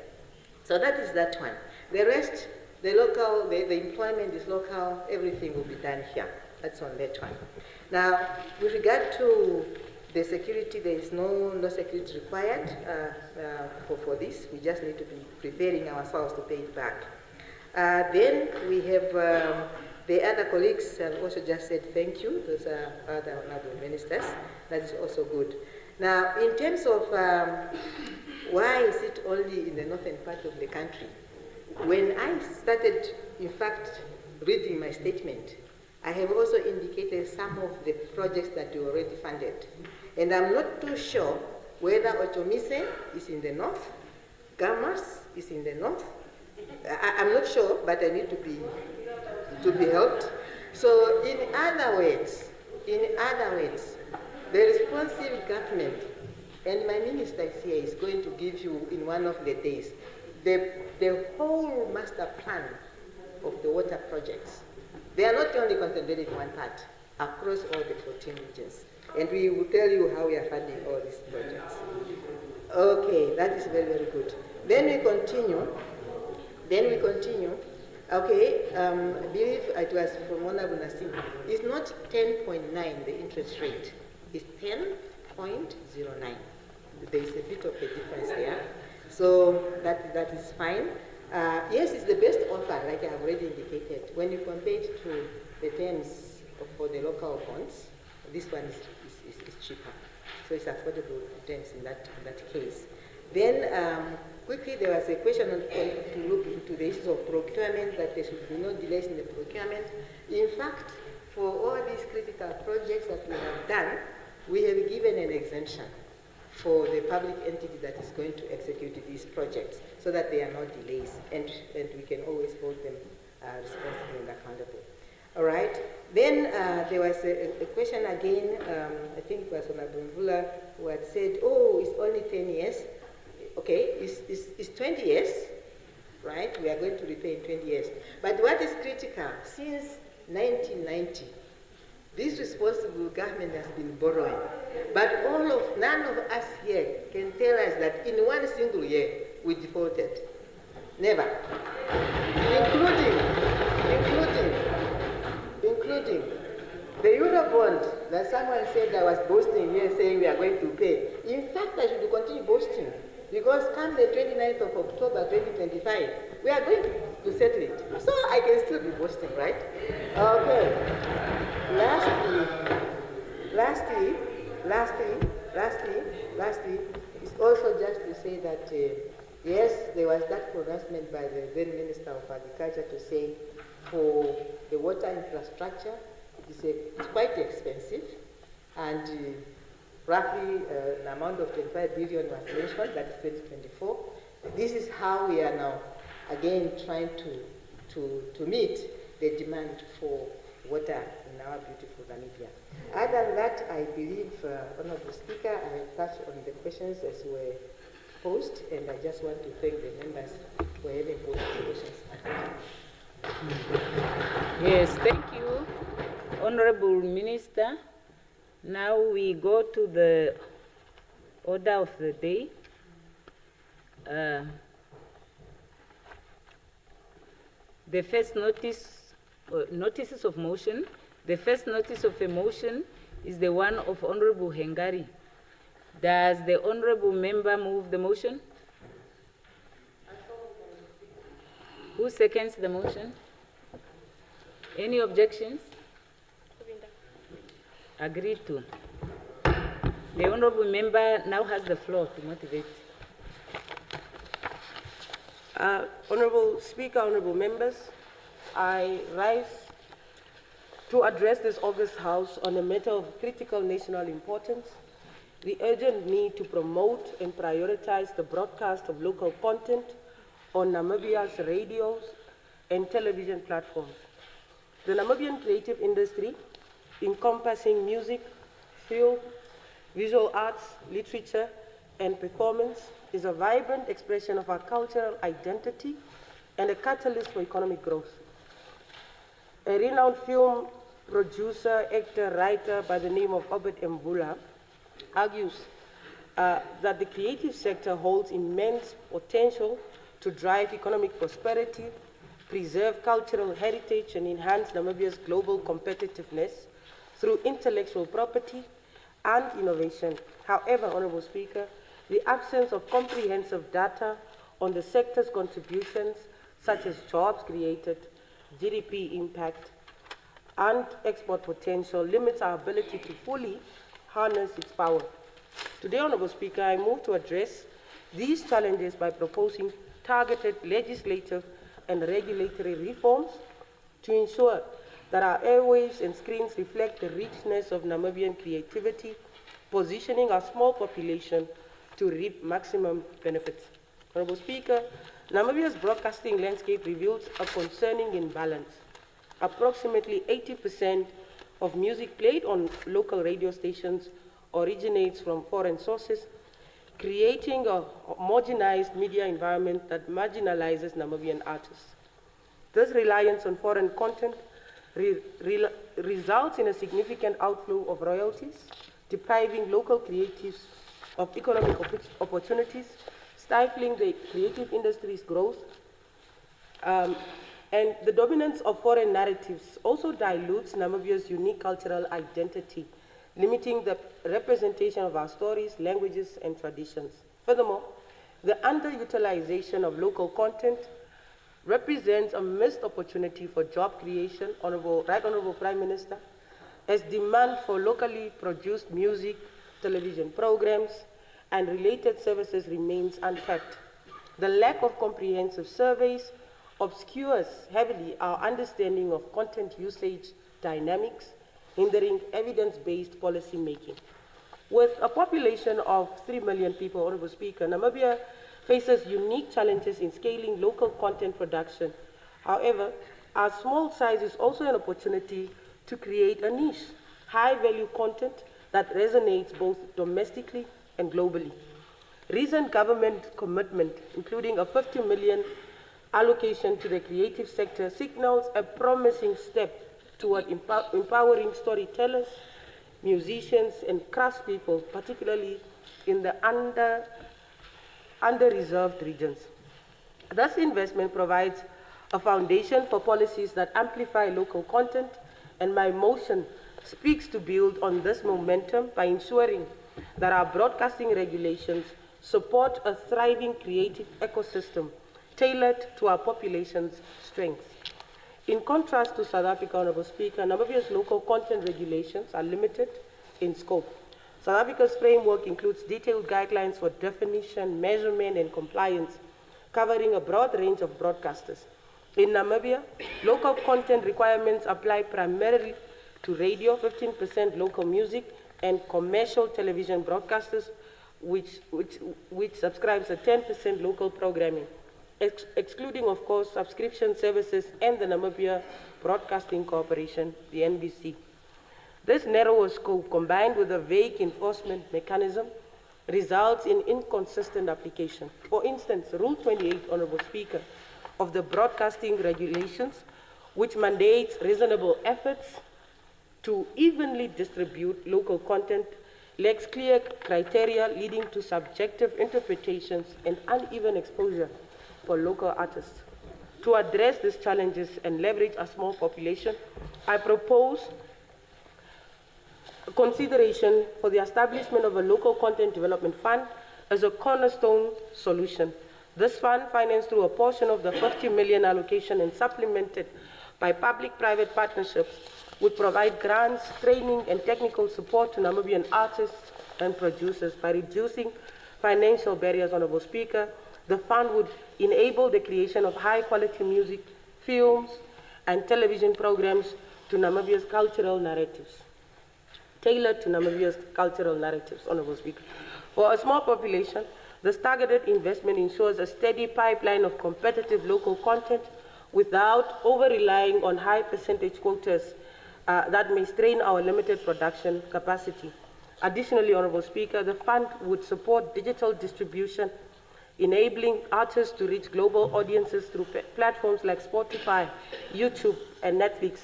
So that is that one. The rest, the local, the employment is local, everything will be done here. That's on that one. Now, with regard to the security, there is no security required for this. We just need to be preparing ourselves to pay it back. Then we have the other colleagues have also just said thank you. Those are other honorable ministers. That is also good. Now, in terms of why is it only in the northern part of the country? When I started, in fact, reading my statement, I have also indicated some of the projects that you already funded. And I'm not too sure whether Ochomise is in the north, Gamas is in the north. I'm not sure, but I need to be helped. So in other words, the responsive government, and my minister here is going to give you in one of the days, the whole master plan of the water projects. They are not only concentrated in one part, across all the 14 regions. And we will tell you how we are funding all these projects. Okay, that is very, very good. Then we continue. Okay, I believe it was from Honorable Nasim. It's not 10.9, the interest rate. It's 10.09. There is a bit of a difference there. So that is fine. Yes, it's the best offer, like I have already indicated. When you compare it to the terms for the local bonds, this one is cheaper. So it's affordable terms in that case. Then quickly there was a question to look into the issues of procurement, that there should be no delays in the procurement. In fact, for all these critical projects that we have done, we have given an exemption for the public entity that is going to execute these projects, so that there are no delays, and we can always hold them responsible and accountable. All right. Then there was a question again, I think it was Honorable Mvula, who had said, oh, it's only 10 years. Okay, it's 20 years, right? We are going to repay in 20 years. But what is critical, since 1990, this responsible government has been borrowing. But none of us here can tell us that in one single year we defaulted. Never. Including the Eurobond that someone said I was boasting here, saying we are going to pay. In fact, I should continue boasting, because come the 29th of October 2025, we are going to settle it. So I can still be boasting, right? Okay. Lastly, it's also just to say that, yes, there was that pronouncement by the then Minister of Agriculture to say for the water infrastructure, it's quite expensive, and roughly an amount of 25 billion was mentioned, that's 2024. This is how we are now, again, trying to meet the demand for water in our beautiful Namibia. Other than that, I believe, Honorable Speaker, I have touched on the questions as were posed, and I just want to thank the members for having posed the questions. Yes, thank you, Honorable Minister. Now we go to the order of the day. The first notices of motion. The first notice of a motion is the one of Honorable Hengari. Does the Honorable Member move the motion? Who seconds the motion? Any objections? Agreed to. The Honorable Member now has the floor to motivate. Honorable Speaker, Honorable Members, I rise to address this August House on a matter of critical national importance, the urgent need to promote and prioritize the broadcast of local content on Namibia's radios and television platforms. The Namibian creative industry, encompassing music, film, visual arts, literature, and performance, is a vibrant expression of our cultural identity and a catalyst for economic growth. A renowned film producer, actor, writer by the name of Obed Mvula argues that the creative sector holds immense potential to drive economic prosperity, preserve cultural heritage, and enhance Namibia's global competitiveness through intellectual property and innovation. However, Honorable Speaker, the absence of comprehensive data on the sector's contributions, such as jobs created, GDP impact, and export potential, limits our ability to fully harness its power. Today, Honorable Speaker, I move to address these challenges by proposing targeted legislative and regulatory reforms to ensure that our airwaves and screens reflect the richness of Namibian creativity, positioning our small population to reap maximum benefits. Honorable Speaker, Namibia's broadcasting landscape reveals a concerning imbalance. Approximately 80% of music played on local radio stations originates from foreign sources, creating a homogenized media environment that marginalizes Namibian artists. This reliance on foreign content results in a significant outflow of royalties, depriving local creatives of economic opportunities, stifling the creative industry's growth, and the dominance of foreign narratives also dilutes Namibia's unique cultural identity, limiting the representation of our stories, languages, and traditions. Furthermore, the underutilization of local content represents a missed opportunity for job creation, Right Honorable Prime Minister, as demand for locally produced music, television programs, and related services remains untapped. The lack of comprehensive surveys obscures heavily our understanding of content usage dynamics, hindering evidence-based policy making. With a population of 3 million people, Honorable Speaker, Namibia faces unique challenges in scaling local content production. However, our small size is also an opportunity to create a niche, high-value content that resonates both domestically and globally. Recent government commitment, including a 50 million allocation to the creative sector, signals a promising step toward empowering storytellers, musicians, and craftspeople, particularly in the under-reserved regions. This investment provides a foundation for policies that amplify local content, and my motion speaks to build on this momentum by ensuring that our broadcasting regulations support a thriving creative ecosystem tailored to our population's strengths. In contrast to South Africa, Honorable Speaker, Namibia's local content regulations are limited in scope. South Africa's framework includes detailed guidelines for definition, measurement, and compliance, covering a broad range of broadcasters. In Namibia, local content requirements apply primarily to radio, 15% local music, and commercial television broadcasters, which subscribes to 10% local programming, excluding, of course, subscription services and the Namibia Broadcasting Corporation, the NBC. This narrower scope, combined with a vague enforcement mechanism, results in inconsistent application. For instance, Rule 28, Honorable Speaker, of the Broadcasting Regulations, which mandates reasonable efforts to evenly distribute local content, lacks clear criteria, leading to subjective interpretations and uneven exposure for local artists. To address these challenges and leverage a small population, I propose consideration for the establishment of a local content development fund as a cornerstone solution. This fund, financed through a portion of the 50 million allocation and supplemented by public-private partnerships, would provide grants, training, and technical support to Namibian artists and producers. By reducing financial barriers, Honorable Speaker, the fund would enable the creation of high-quality music, films, and television programs to Namibia's cultural narratives, tailored to Namibia's cultural narratives, Honorable Speaker. For a small population, this targeted investment ensures a steady pipeline of competitive local content without over-relying on high percentage quotas that may strain our limited production capacity. Additionally, Honorable Speaker, the fund would support digital distribution, enabling artists to reach global audiences through platforms like Spotify, YouTube, and Netflix,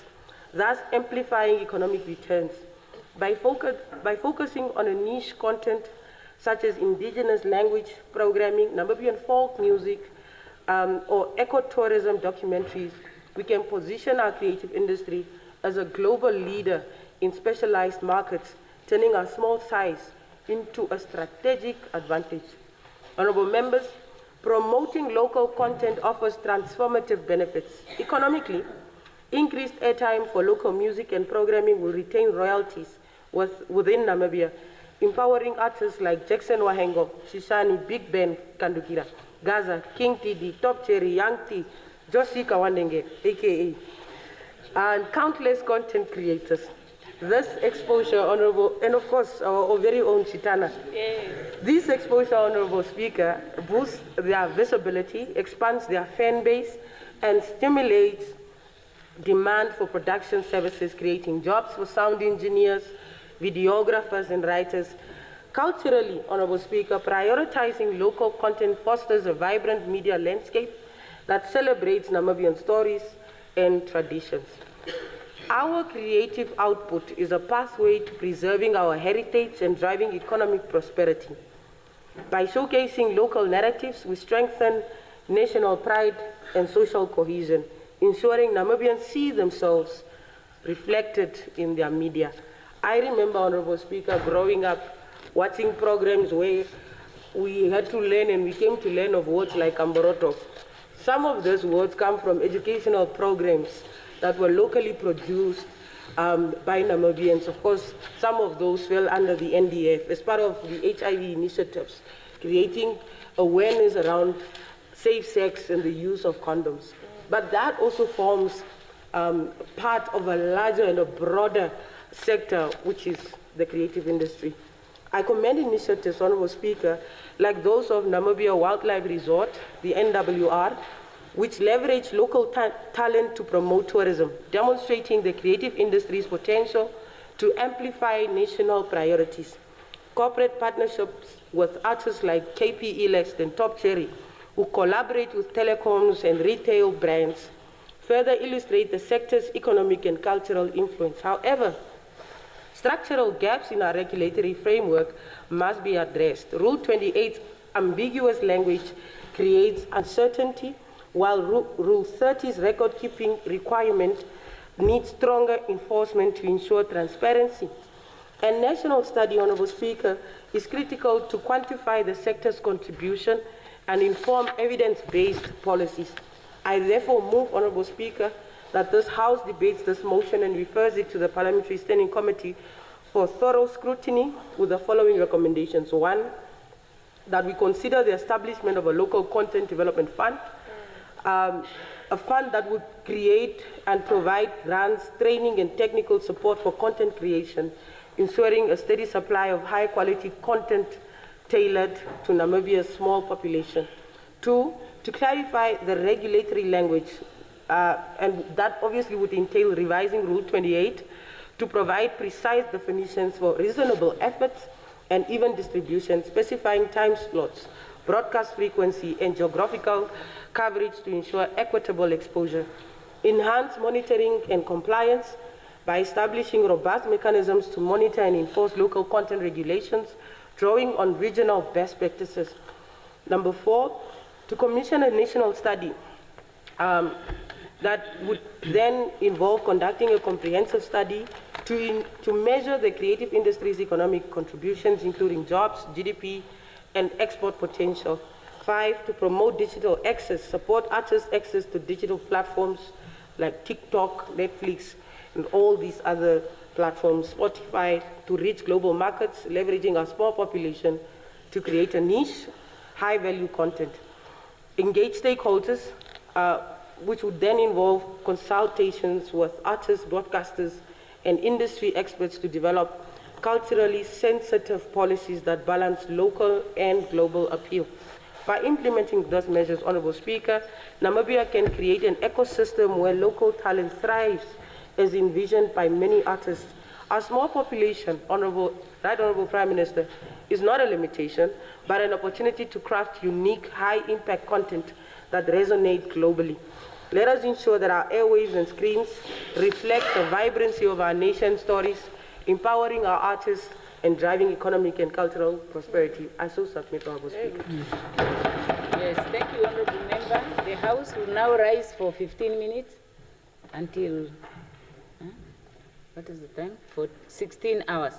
thus amplifying economic returns. By focusing on a niche content such as indigenous language programming, Namibian folk music, or ecotourism documentaries, we can position our creative industry as a global leader in specialized markets, turning our small size into a strategic advantage. Honorable members, promoting local content offers transformative benefits. Economically, increased airtime for local music and programming will retain royalties within Namibia, empowering artists like Jackson Wahengo, Shishani, Big Ben, Kandukira, Gaza, King TD, Top Cherry, Young T, Josie Kawandenge, aka, and countless content creators. This exposure, Honorable, and of course our very own Chitana. Yes. This exposure, Honorable Speaker, boosts their visibility, expands their fan base, and stimulates demand for production services, creating jobs for sound engineers, videographers, and writers. Culturally, Honorable Speaker, prioritizing local content fosters a vibrant media landscape that celebrates Namibian stories and traditions. Our creative output is a pathway to preserving our heritage and driving economic prosperity. By showcasing local narratives, we strengthen national pride and social cohesion, ensuring Namibians see themselves reflected in their media. I remember, Honorable Speaker, growing up, watching programs where we had to learn, and we came to learn of words like Amboroto. Some of those words come from educational programs that were locally produced by Namibians. Of course, some of those fell under the NDF as part of the HIV initiatives, creating awareness around safe sex and the use of condoms. But that also forms part of a larger and a broader sector, which is the creative industry. I commend initiatives, Honorable Speaker, like those of Namibia Wildlife Resort, the NWR, which leverage local talent to promote tourism, demonstrating the creative industry's potential to amplify national priorities. Corporate partnerships with artists like KP Elect and Top Cherry, who collaborate with telecoms and retail brands, further illustrate the sector's economic and cultural influence. However, structural gaps in our regulatory framework must be addressed. Rule 28's ambiguous language creates uncertainty, while Rule 30's record-keeping requirement needs stronger enforcement to ensure transparency. A national study, Honourable Speaker, is critical to quantify the sector's contribution and inform evidence-based policies. I therefore move, Honourable Speaker, that this House debates this motion and refers it to the Parliamentary Standing Committee for thorough scrutiny with the following recommendations. One, that we consider the establishment of a local content development fund, a fund that would create and provide grants, training, and technical support for content creation, ensuring a steady supply of high-quality content tailored to Namibia's small population. Two, to clarify the regulatory language, and that obviously would entail revising Rule 28 to provide precise definitions for reasonable efforts and even distribution, specifying time slots, broadcast frequency, and geographical coverage to ensure equitable exposure. Enhance monitoring and compliance by establishing robust mechanisms to monitor and enforce local content regulations, drawing on regional best practices. Number four, to commission a national study that would then involve conducting a comprehensive study to measure the creative industry's economic contributions, including jobs, GDP, and export potential. Five, to promote digital access, support artists' access to digital platforms like TikTok, Netflix, and all these other platforms, Spotify, to reach global markets, leveraging our small population to create a niche, high-value content. Engage stakeholders, which would then involve consultations with artists, broadcasters, and industry experts to develop culturally sensitive policies that balance local and global appeal. By implementing those measures, Honourable Speaker, Namibia can create an ecosystem where local talent thrives, as envisioned by many artists. Our small population, Right Honourable Prime Minister, is not a limitation, but an opportunity to craft unique, high-impact content that resonates globally. Let us ensure that our airwaves and screens reflect the vibrancy of our nation's stories, empowering our artists and driving economic and cultural prosperity. I so submit, Honourable Speaker. Yes, thank you, Honourable Member. The House will now rise for 15 minutes until, what is the time? For 16 hours.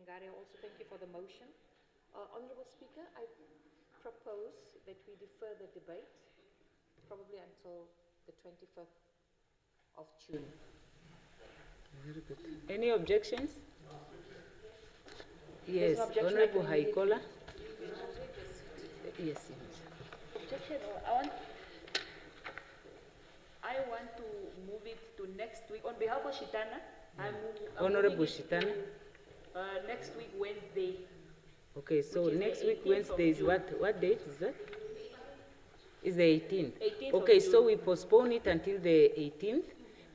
Hengari, also thank you for the motion. Honourable Speaker, I propose that we defer the debate probably until the 25th of June. Very good. Any objections? There's Yes, no objection, Honorable I can read it. Haikola. Yes, yes. Objection. I want to move it to next week. On behalf of Shitana, I'm Honorable moving it Shitana. to, next week, Wednesday. Okay, so Which is next the week 18th of Wednesday is June. what date is that? Is the 18th. 18th of Okay, so June. we postpone it until the 18th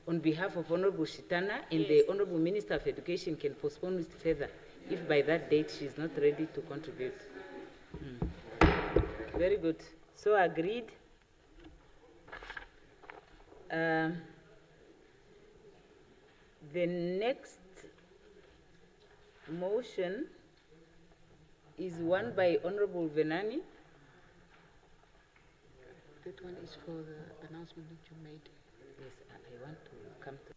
on behalf of Honorable Shitana, and the Honorable Minister of Education can postpone it further if by that date she is not ready to contribute. Very good. So agreed. The next motion is one by Honorable Venani. That one is for the announcement that you made. Yes, I want to come to.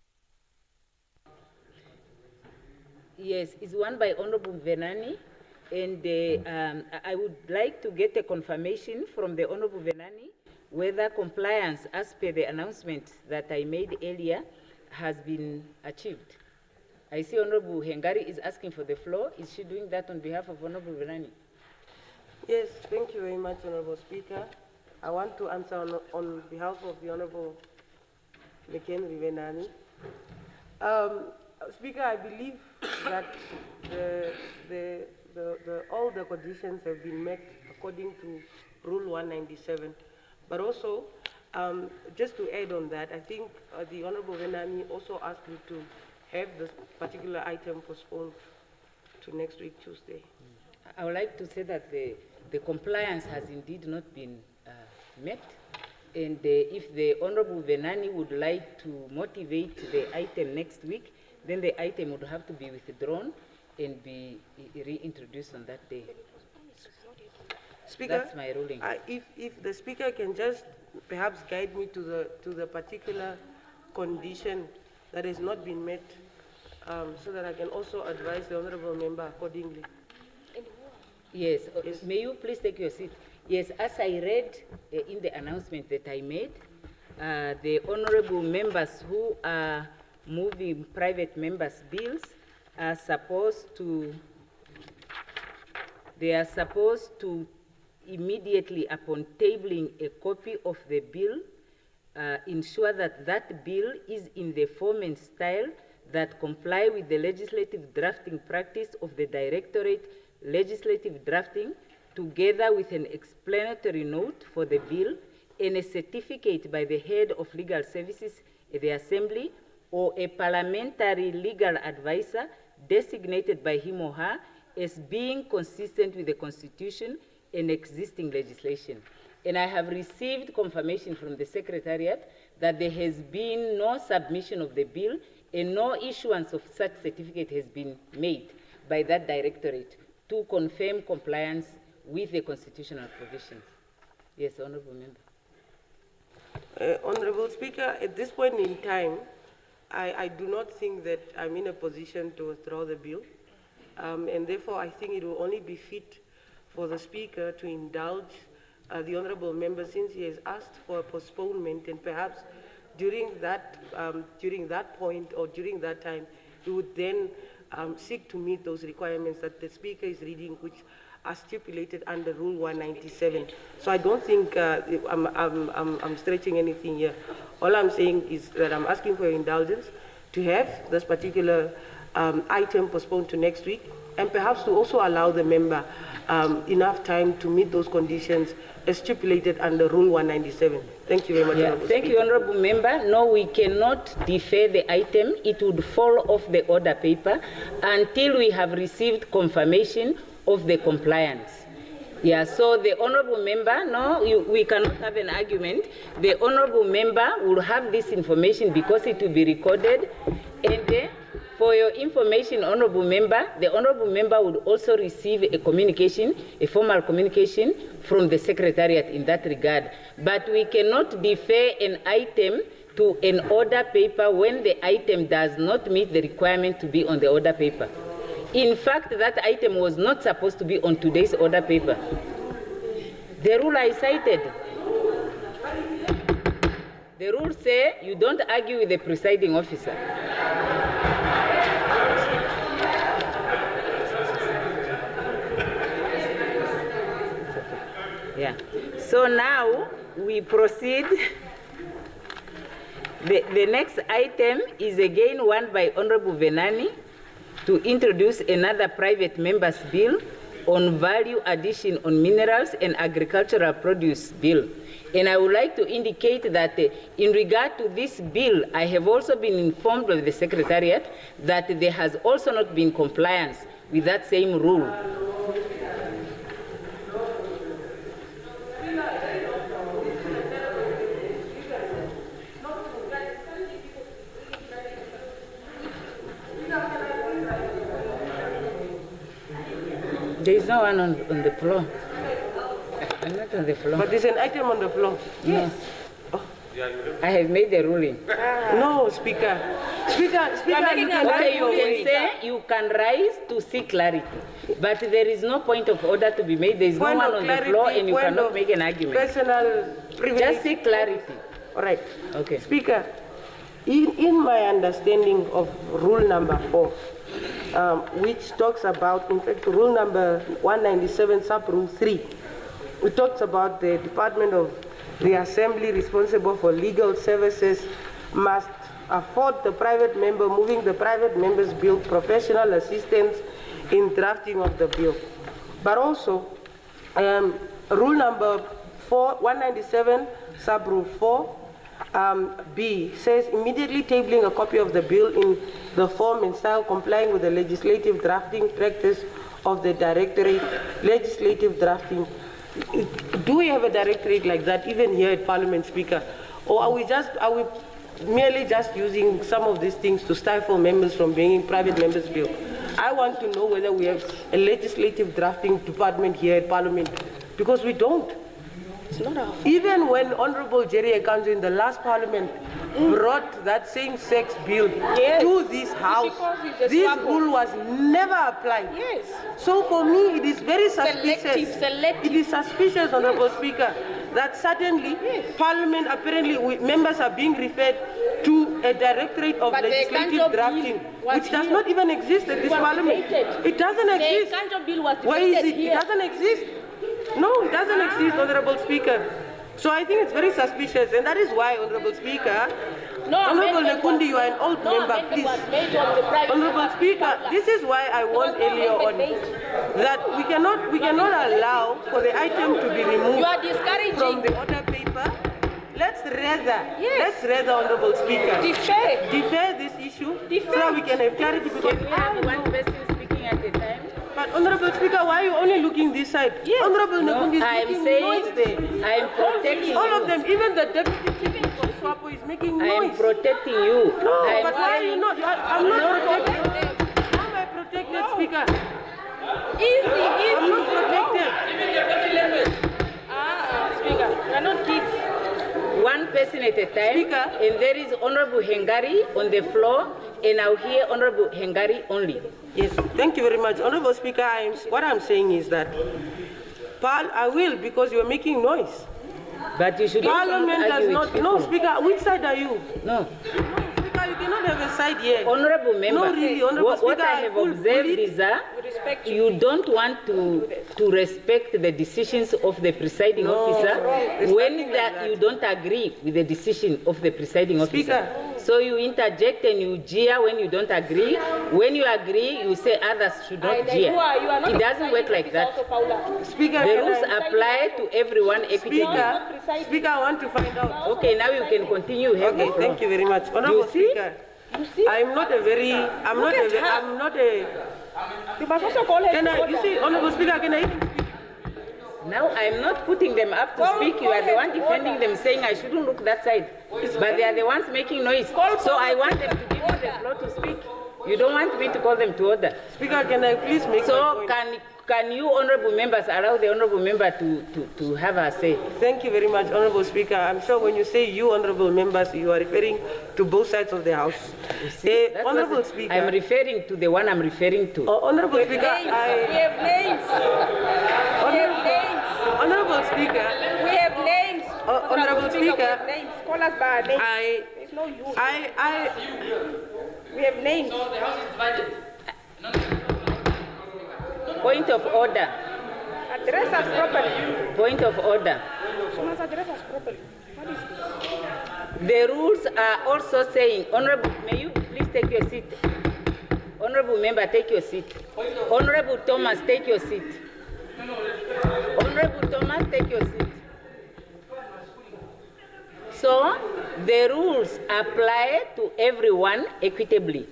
Yes, it's one by Honorable Venani, and I would like to get a confirmation from the Honorable Venani whether compliance as per the announcement that I made earlier has been achieved. I see Honorable Hengari is asking for the floor. Is she doing that on behalf of Honorable Venani? Yes, thank you very much, Honorable Speaker. I want to answer on behalf of the Honorable McHenry Venani. Speaker, I believe that all the conditions have been met according to Rule 197. But also, just to add on that, I think the Honorable Venani also asked me to have this particular item postponed to next week, Tuesday. I would like to say that the compliance has indeed not been met, and if the Honorable Venani would like to motivate the item next week, then the item would have to be withdrawn and be reintroduced on that day. Speaker, that's my ruling. If the Speaker can just perhaps guide me to the particular condition that has not been met, so that I can also advise the Honourable Member accordingly. Yes. May you please take your seat? Yes, as I read in the announcement that I made, the honourable members who are moving private members' bills are supposed to, immediately upon tabling a copy of the bill, ensure that that bill is in the form and style that comply with the legislative drafting practice of the Directorate Legislative Drafting, together with an explanatory note for the bill and a certificate by the head of legal services at the Assembly or a parliamentary legal advisor designated by him or her as being consistent with the Constitution and existing legislation. And I have received confirmation from the Secretariat that there has been no submission of the bill and no issuance of such certificate has been made by that Directorate to confirm compliance with the constitutional provisions. Yes, Honourable Member. Honourable Speaker, at this point in time, I do not think that I'm in a position to withdraw the bill, and therefore I think it will only be fit for the Speaker to indulge the Honourable Member, since he has asked for a postponement, and perhaps during that point or during that time, he would then seek to meet those requirements that the Speaker is reading, which are stipulated under Rule 197. So I don't think I'm stretching anything here. All I'm saying is that I'm asking for your indulgence to have this particular item postponed to next week, and perhaps to also allow the member enough time to meet those conditions as stipulated under Rule 197. Thank you very much. Yeah, thank you, Honourable Member. No, we cannot defer the item. It would fall off the order paper until we have received confirmation of the compliance. Yeah, so the Honourable Member, no, we cannot have an argument. The Honourable Member will have this information because it will be recorded, and for your information, Honourable Member, the Honourable Member would also receive a communication, a formal communication from the Secretariat in that regard. But we cannot defer an item to an order paper when the item does not meet the requirement to be on the order paper. In fact, that item was not supposed to be on today's order paper. The rule I cited. The rules say you don't argue with the presiding officer. Yeah. So now we proceed. The next item is again one by Honorable Venani to introduce another private member's bill on value addition on minerals and agricultural produce bill. And I would like to indicate that in regard to this bill, I have also been informed by the Secretariat that there has also not been compliance with that same rule. There is no one on the floor. I'm not on the floor. But there's an item on the floor. Yes. No. I have made the ruling. No, Speaker. Speaker, you can okay, you can say you can rise to seek clarity. But there is no point of order to be made. There is no one on the floor and you cannot make an argument. Personal privilege. Just seek clarity. All right. Okay. Speaker, in my understanding of rule number 4, which talks about, in fact, rule number 197, sub rule 3, it talks about the Department of the Assembly responsible for legal services must afford the private member moving the private member's bill professional assistance in drafting of the bill. But also, rule number 197, sub rule 4, B says immediately tabling a copy of the bill in the form and style complying with the legislative drafting practice of the Directorate, legislative drafting. Do we have a directorate like that even here at Parliament, Speaker? Or are we merely just using some of these things to stifle members from bringing private members' bill? I want to know whether we have a legislative drafting department here at Parliament, because we don't. It's not our fault. Even when Honorable Jerry Akanjo in the last Parliament brought that same-sex bill to this House, this rule was never applied. Yes. So for me, it is very suspicious. Selective. It is suspicious, Honorable Speaker, that suddenly Parliament, apparently members are being referred to a Directorate of Legislative Drafting, which does not even exist at this Parliament. It doesn't exist. Where is it? It doesn't exist. No, it doesn't exist, Honorable Speaker. So I think it's very suspicious, and that is why, Honorable Speaker, Honorable Nekundi, you are an old member, please. Honorable Speaker, this is why I warned earlier on that we cannot allow for the item to be removed from the order paper. Let's rather, Honorable Speaker, defer this issue so that we can have clarity, because we have one person speaking at a time. But Honorable Speaker, why are you only looking this side? Yes. Honorable Nekundi is making noise there. I am protecting all of them, even the Deputy Chief of SWAPO is making noise. I am protecting you. No, but why are you not? I'm not protected. How am I protected, Speaker? I'm not protected. Even the deputy members. Speaker, we are not kids. One person at a time. Speaker. And there is Honorable Hengari on the floor, and I'll hear Honorable Hengari only. Yes, thank you very much. Honorable Speaker, what I'm saying is that I will, because you are making noise. But you should Parliament does not. No, Speaker, which side are you? No. No, Speaker, you cannot have a side here. Honorable member, no, really, Honorable what Speaker, I have observed is that you don't want to respect the decisions of the presiding officer when you don't agree with the decision of the presiding officer. Speaker. So you interject and you jeer when you don't agree. When you agree, you say others should not jeer. It doesn't work like that. Speaker, the rules apply to everyone equitably. Speaker, I want to find out. Okay, now you can continue. Okay, thank you very much. Honorable Speaker, I'm not a. You must also call her. You see, Honorable Speaker, can I even speak? Now I'm not putting them up to speak. You are the one defending them, saying I shouldn't look that side. But they are the ones making noise. So I want them to give me the floor to speak. You don't want me to call them to order? Speaker, can I please make so can you honorable members allow the honorable member to have her say? Thank you very much, honorable Speaker. I'm sure when you say you honorable members, you are referring to both sides of the House. Honorable Speaker. I'm referring to the one I'm referring to. Honorable Speaker, We have names. Honorable Speaker. We have names. Honorable Speaker. We have names. Call us by our names. There's no you. We have names. So the House is divided. Point of order. Address us properly. Point of order. So must address us properly. What is this? The rules are also saying, Honorable, may you please take your seat? Honorable member, take your seat. Honorable Thomas, take your seat. Honorable Thomas, take your seat. So, the rules apply to everyone equitably.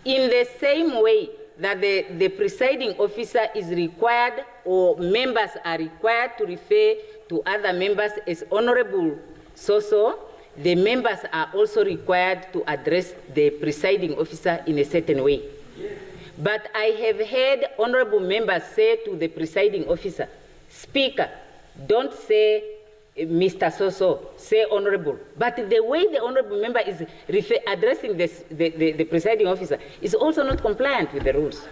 In the same way that the presiding officer is required or members are required to refer to other members as Honorable so-so, the members are also required to address the presiding officer in a certain way. But I have heard honorable members say to the presiding officer, Speaker, don't say Mr. So-so, say honorable. But the way the honorable member is addressing the presiding officer is also not compliant with the rules.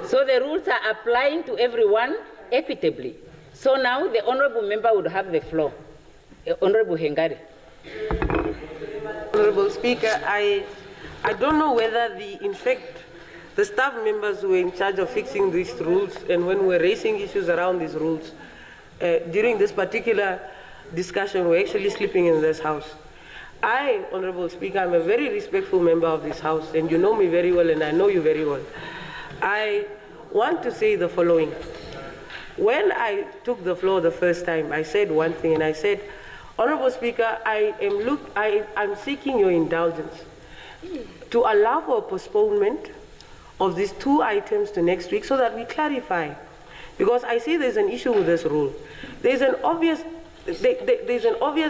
So the rules are applying to everyone equitably. So now the honorable member would have the floor. Honorable Hengari. Honorable Speaker, I don't know whether in fact, the staff members who were in charge of fixing these rules and when we were raising issues around these rules, during this particular discussion, we're actually sleeping in this House. Honorable Speaker, I'm a very respectful member of this House, and you know me very well, and I know you very well. I want to say the following. When I took the floor the first time, I said one thing, and I said, Honorable Speaker, I'm seeking your indulgence to allow for a postponement of these two items to next week so that we clarify. Because I see there's an issue with this rule. There's an obvious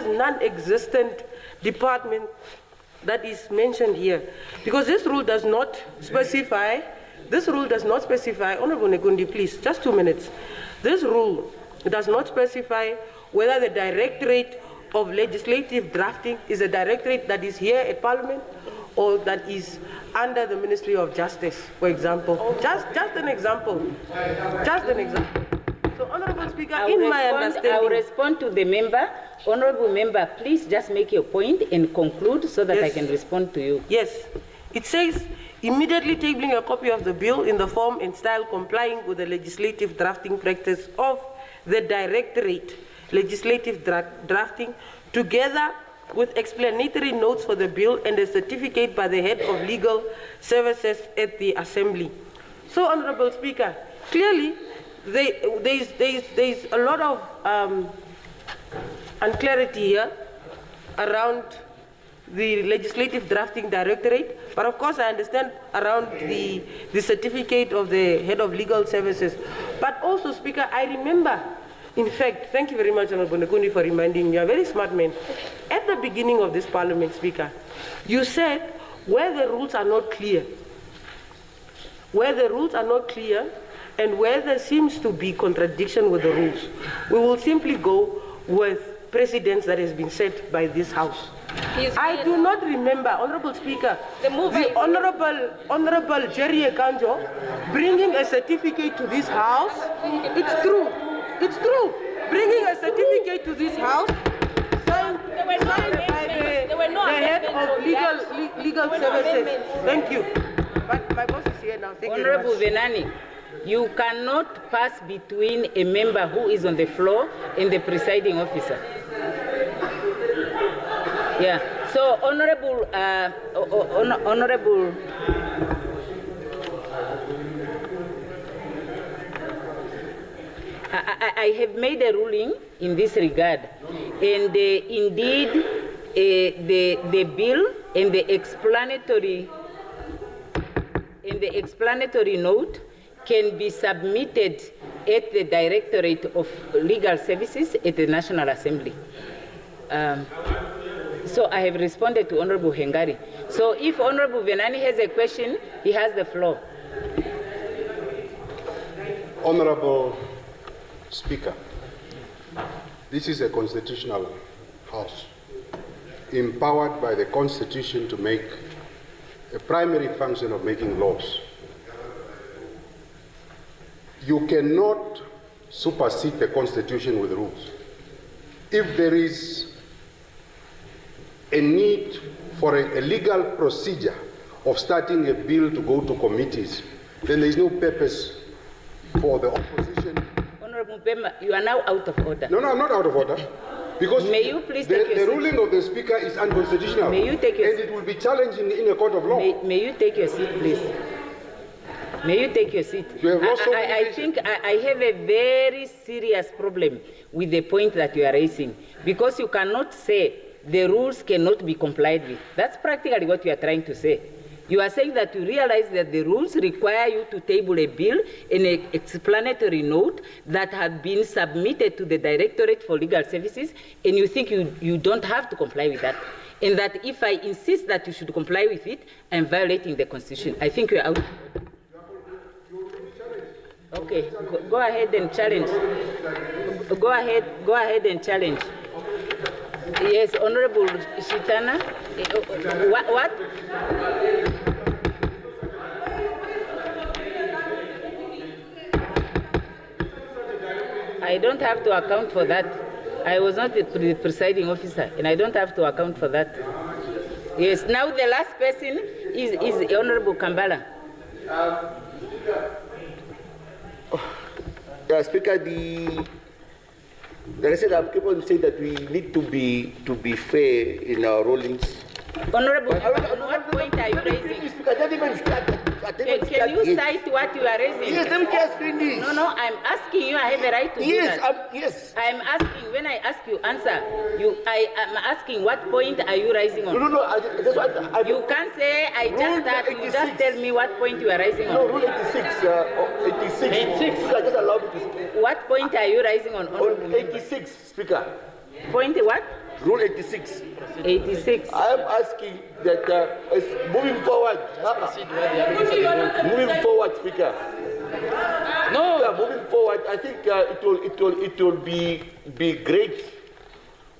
non-existent department that is mentioned here. Because this rule does not specify, Honorable Nekundi, please, just 2 minutes. This rule does not specify whether the Directorate of Legislative Drafting is a directorate that is here at Parliament or that is under the Ministry of Justice, for example. Just an example. Just an example. So, Honorable Speaker, I will respond to the member. Honorable member, please just make your point and conclude so that I can respond to you. Yes. It says, immediately tabling a copy of the bill in the form and style complying with the legislative drafting practice of the Directorate Legislative Drafting, together with explanatory notes for the bill and a certificate by the head of legal services at the Assembly. So, Honorable Speaker, clearly there's a lot of unclarity here around the Legislative Drafting Directorate, but of course I understand around the certificate of the head of legal services. But also, Speaker, I remember, in fact, thank you very much, Honorable Nekundi, for reminding me. You're a very smart man. At the beginning of this Parliament, Speaker, you said where the rules are not clear, and where there seems to be contradiction with the rules, we will simply go with precedents that has been set by this House. I do not remember, Honorable Speaker, the Honorable Jerry Ekanjo bringing a certificate to this House. It's true. It's true. Bringing a certificate to this House signed by the head of legal services. Thank you. But my boss is here now. Thank you very much. Honorable Venani, you cannot pass between a member who is on the floor and the presiding officer. Yeah. So, Honorable, I have made a ruling in this regard, and indeed the bill and the explanatory note can be submitted at the Directorate of Legal Services at the National Assembly. So I have responded to Honorable Hengari. So if Honorable Venani has a question, he has the floor. Honorable Speaker, this is a constitutional house, empowered by the Constitution to make a primary function of making laws. You cannot supersede the Constitution with rules. If there is a need for a legal procedure of starting a bill to go to committees, then there is no purpose for the opposition. Honorable Pemba, you are now out of order. No, I'm not out of order. Because may you please the, take your the seat? ruling of the Speaker is unconstitutional. May you take your and it will be challenged in a court of law. May you take your seat, please? May you take your seat? I think I have a very serious problem with the point that you are raising, because you cannot say the rules cannot be complied with. That's practically what you are trying to say. You are saying that you realize that the rules require you to table a bill in an explanatory note that had been submitted to the Directorate for Legal Services, and you think you don't have to comply with that. And that if I insist that you should comply with it, I'm violating the Constitution. I think you're out of order. Okay, go ahead and challenge. Go ahead and challenge. Yes, Honorable Shitana. What? I don't have to account for that. I was not the presiding officer, and I don't have to account for that. Yes, now the last person is Honorable Kambala. Speaker, I said I keep on saying that we need to be fair in our rulings. Honorable, what point are you raising? Speaker, I didn't even start. Can you cite what you are raising? Yes, let me just finish. No, I'm asking you. I have a right to do that. Yes. I'm asking. When I ask you, answer. I am asking what point are you raising on? No. You can't say I just start. You just tell me what point you are raising on. No, Rule 86. 86. I just allow me to speak. What point are you raising on? On 86, Speaker. Point what? Rule 86. 86. I am asking that moving forward. Moving forward, Speaker. No, moving forward. I think it will be great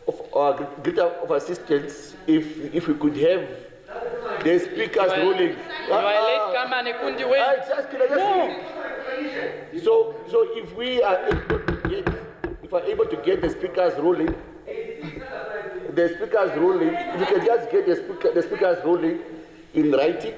of assistance if we could have the Speaker's ruling. So if we are able to get the Speaker's ruling. If we can just get the Speaker's ruling in writing,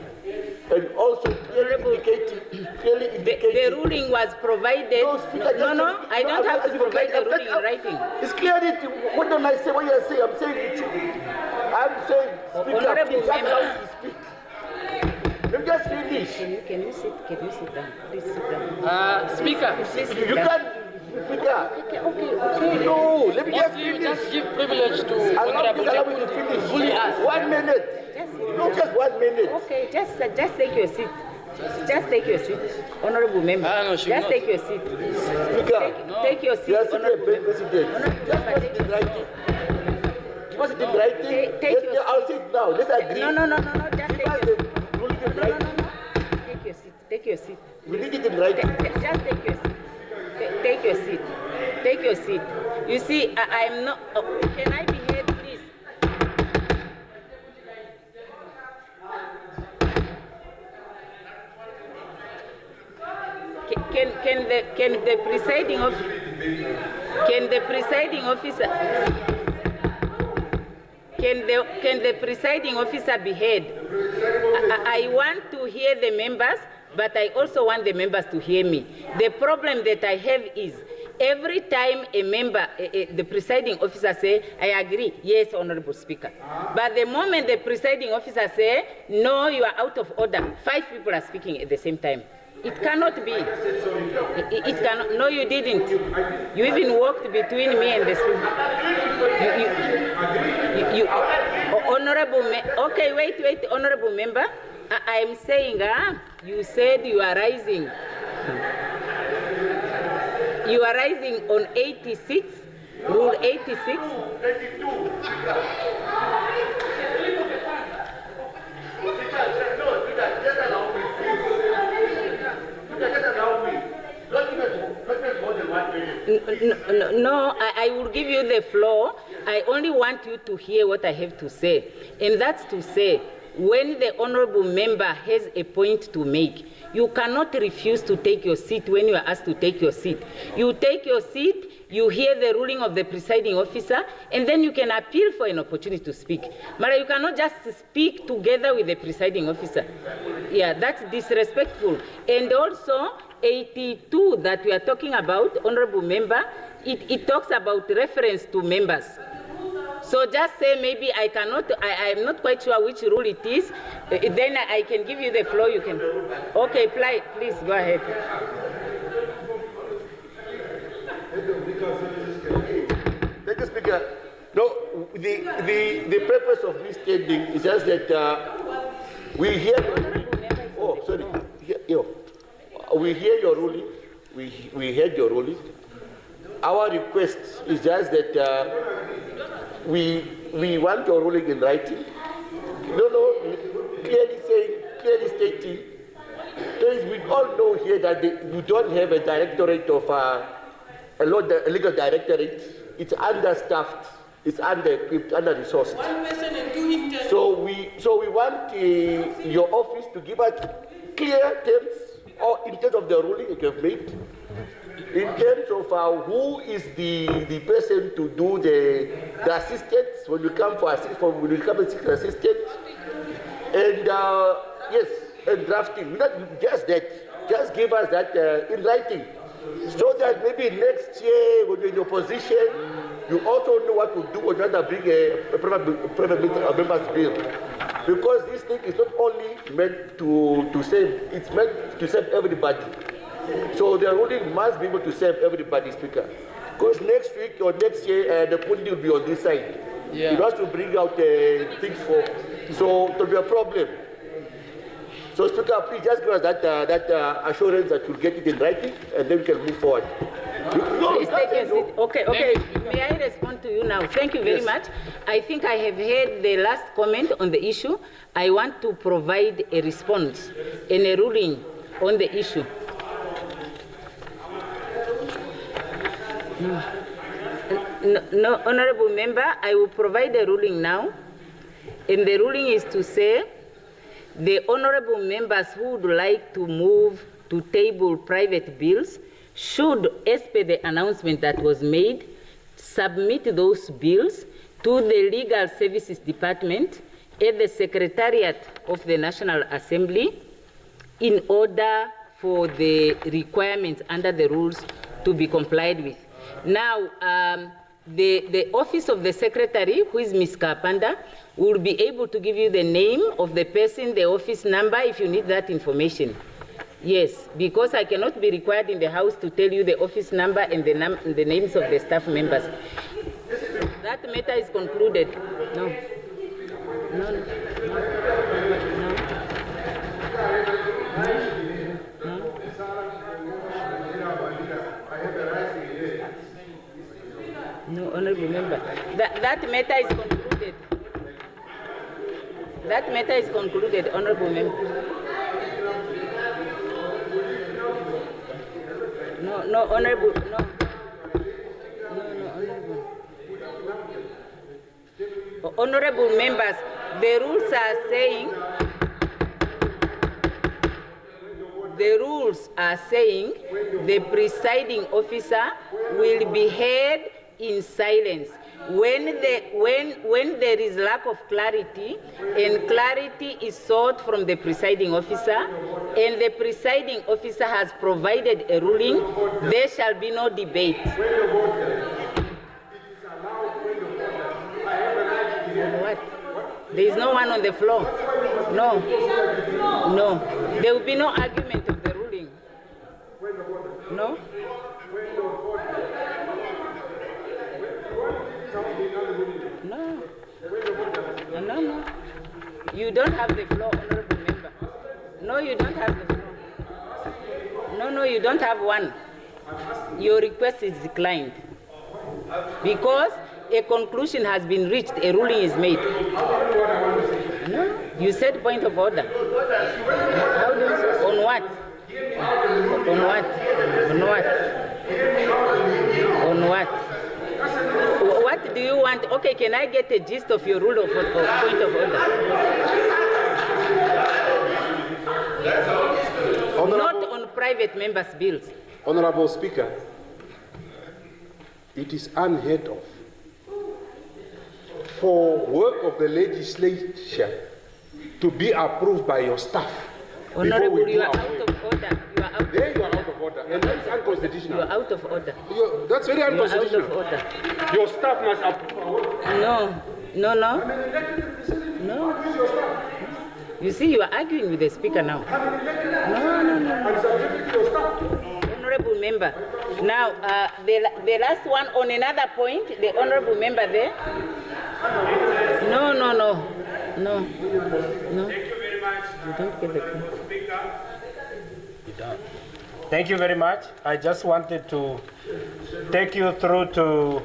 and also clearly indicating. The ruling was provided. No, I don't have to provide the ruling in writing. It's clearly, what don't I say? What you are saying? I'm saying it. I'm saying, Speaker, please just allow me to speak. Let me just finish. Can you sit down? Please sit down. Speaker, you can't. Speaker. Okay. No, let me just finish. Just give privilege to Honorable to finish. 1 minute. No, just 1 minute. Okay, just take your seat. Just take your seat, Honorable Member. Just take your seat. Speaker, take your seat, Honorable Member. Just put it in writing. Give us it in writing. I'll sit now. Let's agree. No. Just take your seat. Take your seat. Take your seat. We need it in writing. Just take your seat. Take your seat. Take your seat. You see, I'm not. Can I be heard, please? Can the presiding officer be heard? I want to hear the members, but I also want the members to hear me. The problem that I have is every time a member, the presiding officer say, I agree, yes, Honorable Speaker. But the moment the presiding officer say, no, you are out of order, 5 people are speaking at the same time. It cannot be. It cannot. No, you didn't. You even walked between me and the speaker. Honorable, okay, wait, Honorable Member. I'm saying, you said you are rising. You are rising on 86, Rule 86. I will give you the floor. I only want you to hear what I have to say. And that's to say, when the honorable member has a point to make, you cannot refuse to take your seat when you are asked to take your seat. You take your seat, you hear the ruling of the presiding officer, and then you can appeal for an opportunity to speak. But you cannot just speak together with the presiding officer. Yeah, that's disrespectful. And also, 82 that we are talking about, honorable member, it talks about reference to members. So just say maybe I cannot, I'm not quite sure which rule it is, then I can give you the floor, you can. Okay, please go ahead. Thank you, Speaker. No, the purpose of this standing is just that we hear. Oh, sorry. We hear your ruling. We heard your ruling. Our request is just that we want your ruling in writing. No, clearly stating. We all know here that you don't have a directorate of a legal directorate. It's understaffed. It's under-equipped, under-resourced. One person and two interns. So we want your office to give us clear terms, or in terms of the ruling that you have made, in terms of who is the person to do the assistance when you come when you come and seek assistance, and yes, and drafting. Not just that. Just give us that in writing, so that maybe next year when you're in opposition, you also know what to do when you want to bring a private member's bill. Because this thing is not only meant to save, it's meant to save everybody. So the ruling must be able to save everybody, Speaker. Because next week or next year, the polling will be on this side. Yeah. It has to bring out things for, so it will be a problem. So, Speaker, please just give us that assurance that you'll get it in writing, and then we can move forward. Please take a seat. Okay. May I respond to you now? Thank you very much. I think I have heard the last comment on the issue. I want to provide a response and a ruling on the issue. No, honorable member, I will provide a ruling now. And the ruling is to say, the honorable members who would like to move to table private bills should, as per the announcement that was made, submit those bills to the Legal Services Department at the Secretariat of the National Assembly in order for the requirements under the rules to be complied with. Now, the office of the secretary, who is Ms. Kapanda, will be able to give you the name of the person, the office number, if you need that information. Yes, because I cannot be required in the House to tell you the office number and the names of the staff members. That matter is concluded. No. No, honorable member. That matter is concluded. That matter is concluded, honorable member. No, honorable, no, honorable. Honorable members, the rules are saying the presiding officer will be heard in silence. When there is lack of clarity, and clarity is sought from the presiding officer, and the presiding officer has provided a ruling, there shall be no debate. What? There is no one on the floor. No. There will be no argument of the ruling. No. No. You don't have the floor, honorable member. No, you don't have the floor. No, you don't have one. Your request is declined. Because a conclusion has been reached, a ruling is made. No, you said point of order. How do you, on what? On what? On what? On what? What do you want? Okay, can I get a gist of your rule of point of order? Not on private members' bills. Honorable Speaker, it is unheard of for work of the legislature to be approved by your staff. Honorable, you are out of order. You are out there you are out of order, and that is unconstitutional. You are out of order. That's very unconstitutional. You are out of order. Your staff must approve. No. You see, you are arguing with the speaker now. No. Honorable member. Now, the last one on another point, the honorable member there. No. Thank you very much. You don't get the Speaker. Thank you very much. I just wanted to take you through to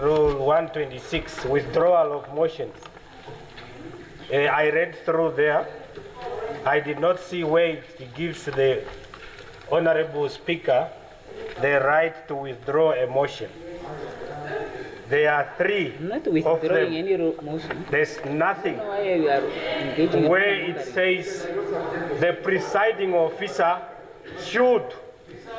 Rule 126, withdrawal of motions. I read through there. I did not see where it gives the Honorable Speaker the right to withdraw a motion. There are three not of withdrawing them. any motion. There's nothing Why you are engaging where it says the presiding officer should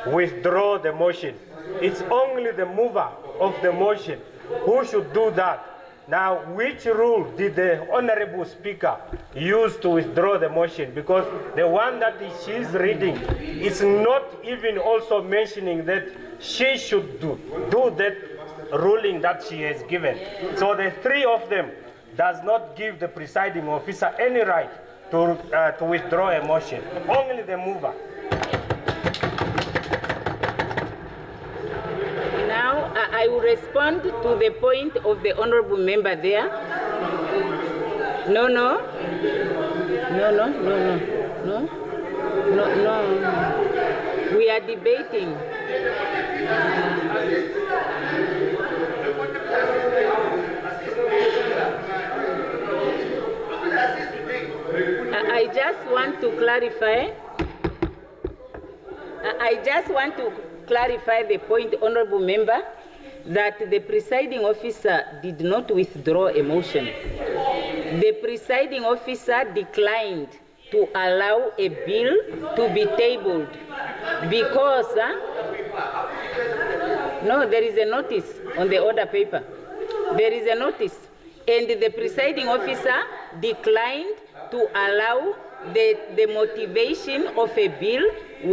withdraw the motion. It's only the mover of the motion who should do that. Now, which rule did the Honorable Speaker use to withdraw the motion? Because the one that she's reading is not even also mentioning that she should do that ruling that she has given. So the three of them does not give the presiding officer any right to withdraw a motion. Only the mover. Now, I will respond to the point of the honorable member there. No. We are debating. I just want to clarify the point, honorable member, that the presiding officer did not withdraw a motion. The presiding officer declined to allow a bill to be tabled because no, there is a notice on the order paper. There is a notice, and the presiding officer declined to allow the motivation of a bill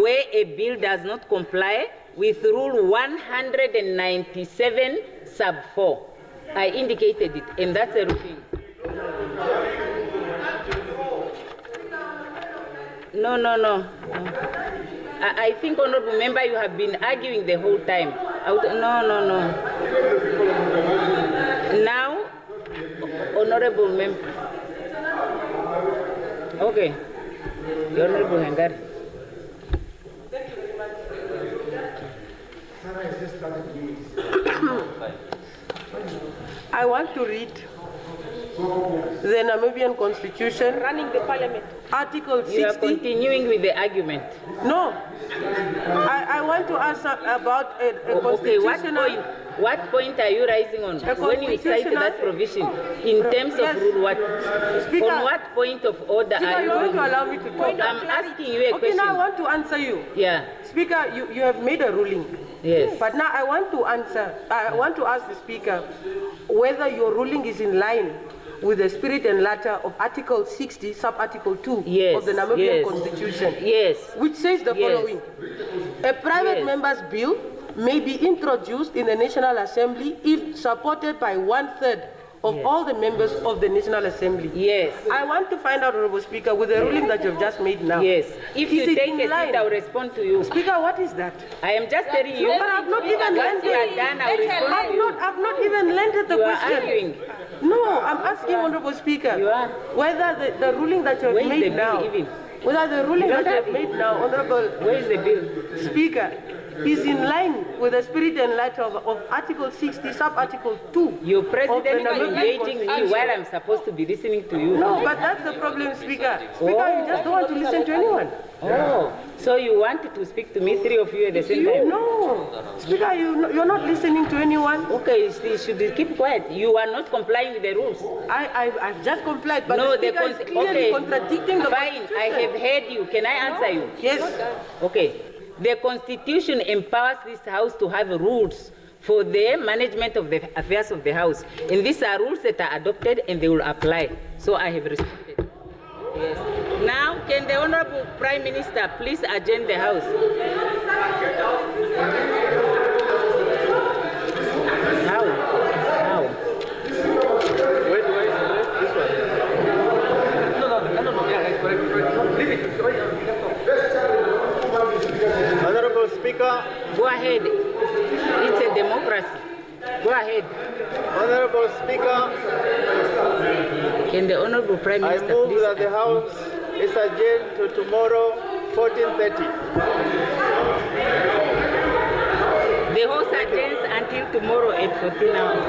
where a bill does not comply with Rule 197 sub 4. I indicated it, and that's a ruling. No. I think, honorable member, you have been arguing the whole time. No. Now, honorable member. Okay. The honorable Hengari. I want to read the Namibian Constitution. Running the Parliament. Article 60. You are continuing with the argument. No. I want to ask about a constitutional... What point are you raising on when you cite that provision in terms of rule what? Speaker, on what point of order are you going to allow me to talk? I'm asking you a question. Okay, now I want to answer you. Yeah. Speaker, you have made a ruling. Yes. But now I want to answer. I want to ask the Speaker whether your ruling is in line with the spirit and letter of Article 60, sub-Article 2 of the Namibian Constitution. Yes. Which says the following. A private member's bill may be introduced in the National Assembly if supported by 1/3 of all the members of the National Assembly. Yes. I want to find out, Honorable Speaker, with the ruling that you've just made now. Yes. If you take a seat, I will respond to you. Speaker, what is that? I am just telling you. But I've not even Once you are done, I will respond to you. I've not even landed the question. You are arguing. No, I'm asking, Honorable Speaker, whether the ruling that you have made now, whether the ruling that you have made now, Honorable Where is the bill? Speaker, is in line with the spirit and letter of Article 60, sub-Article 2. Your president is engaging me while I'm supposed to be listening to you. No, but that's the problem, Speaker. Speaker, you just don't want to listen to anyone. Oh, so you wanted to speak to me, three of you at the same time? No. Speaker, you're not listening to anyone. Okay, you should keep quiet. You are not complying with the rules. I've just complied, but no, the Speaker is clearly contradicting the Fine, I have heard you. Can I answer you? Yes. Okay. The Constitution empowers this House to have rules for the management of the affairs of the House. And these are rules that are adopted and they will apply. So I have responded. Yes. Now, can the Honorable Prime Minister please adjourn the House? How? Wait, this one. No, yeah, it's correct. Leave it. Honorable Speaker. Go ahead. It's a democracy. Go ahead. Honorable Speaker. Can the Honorable Prime Minister I move please that the House is adjourned to tomorrow, 14:30. The House adjourns until tomorrow at 14 hours.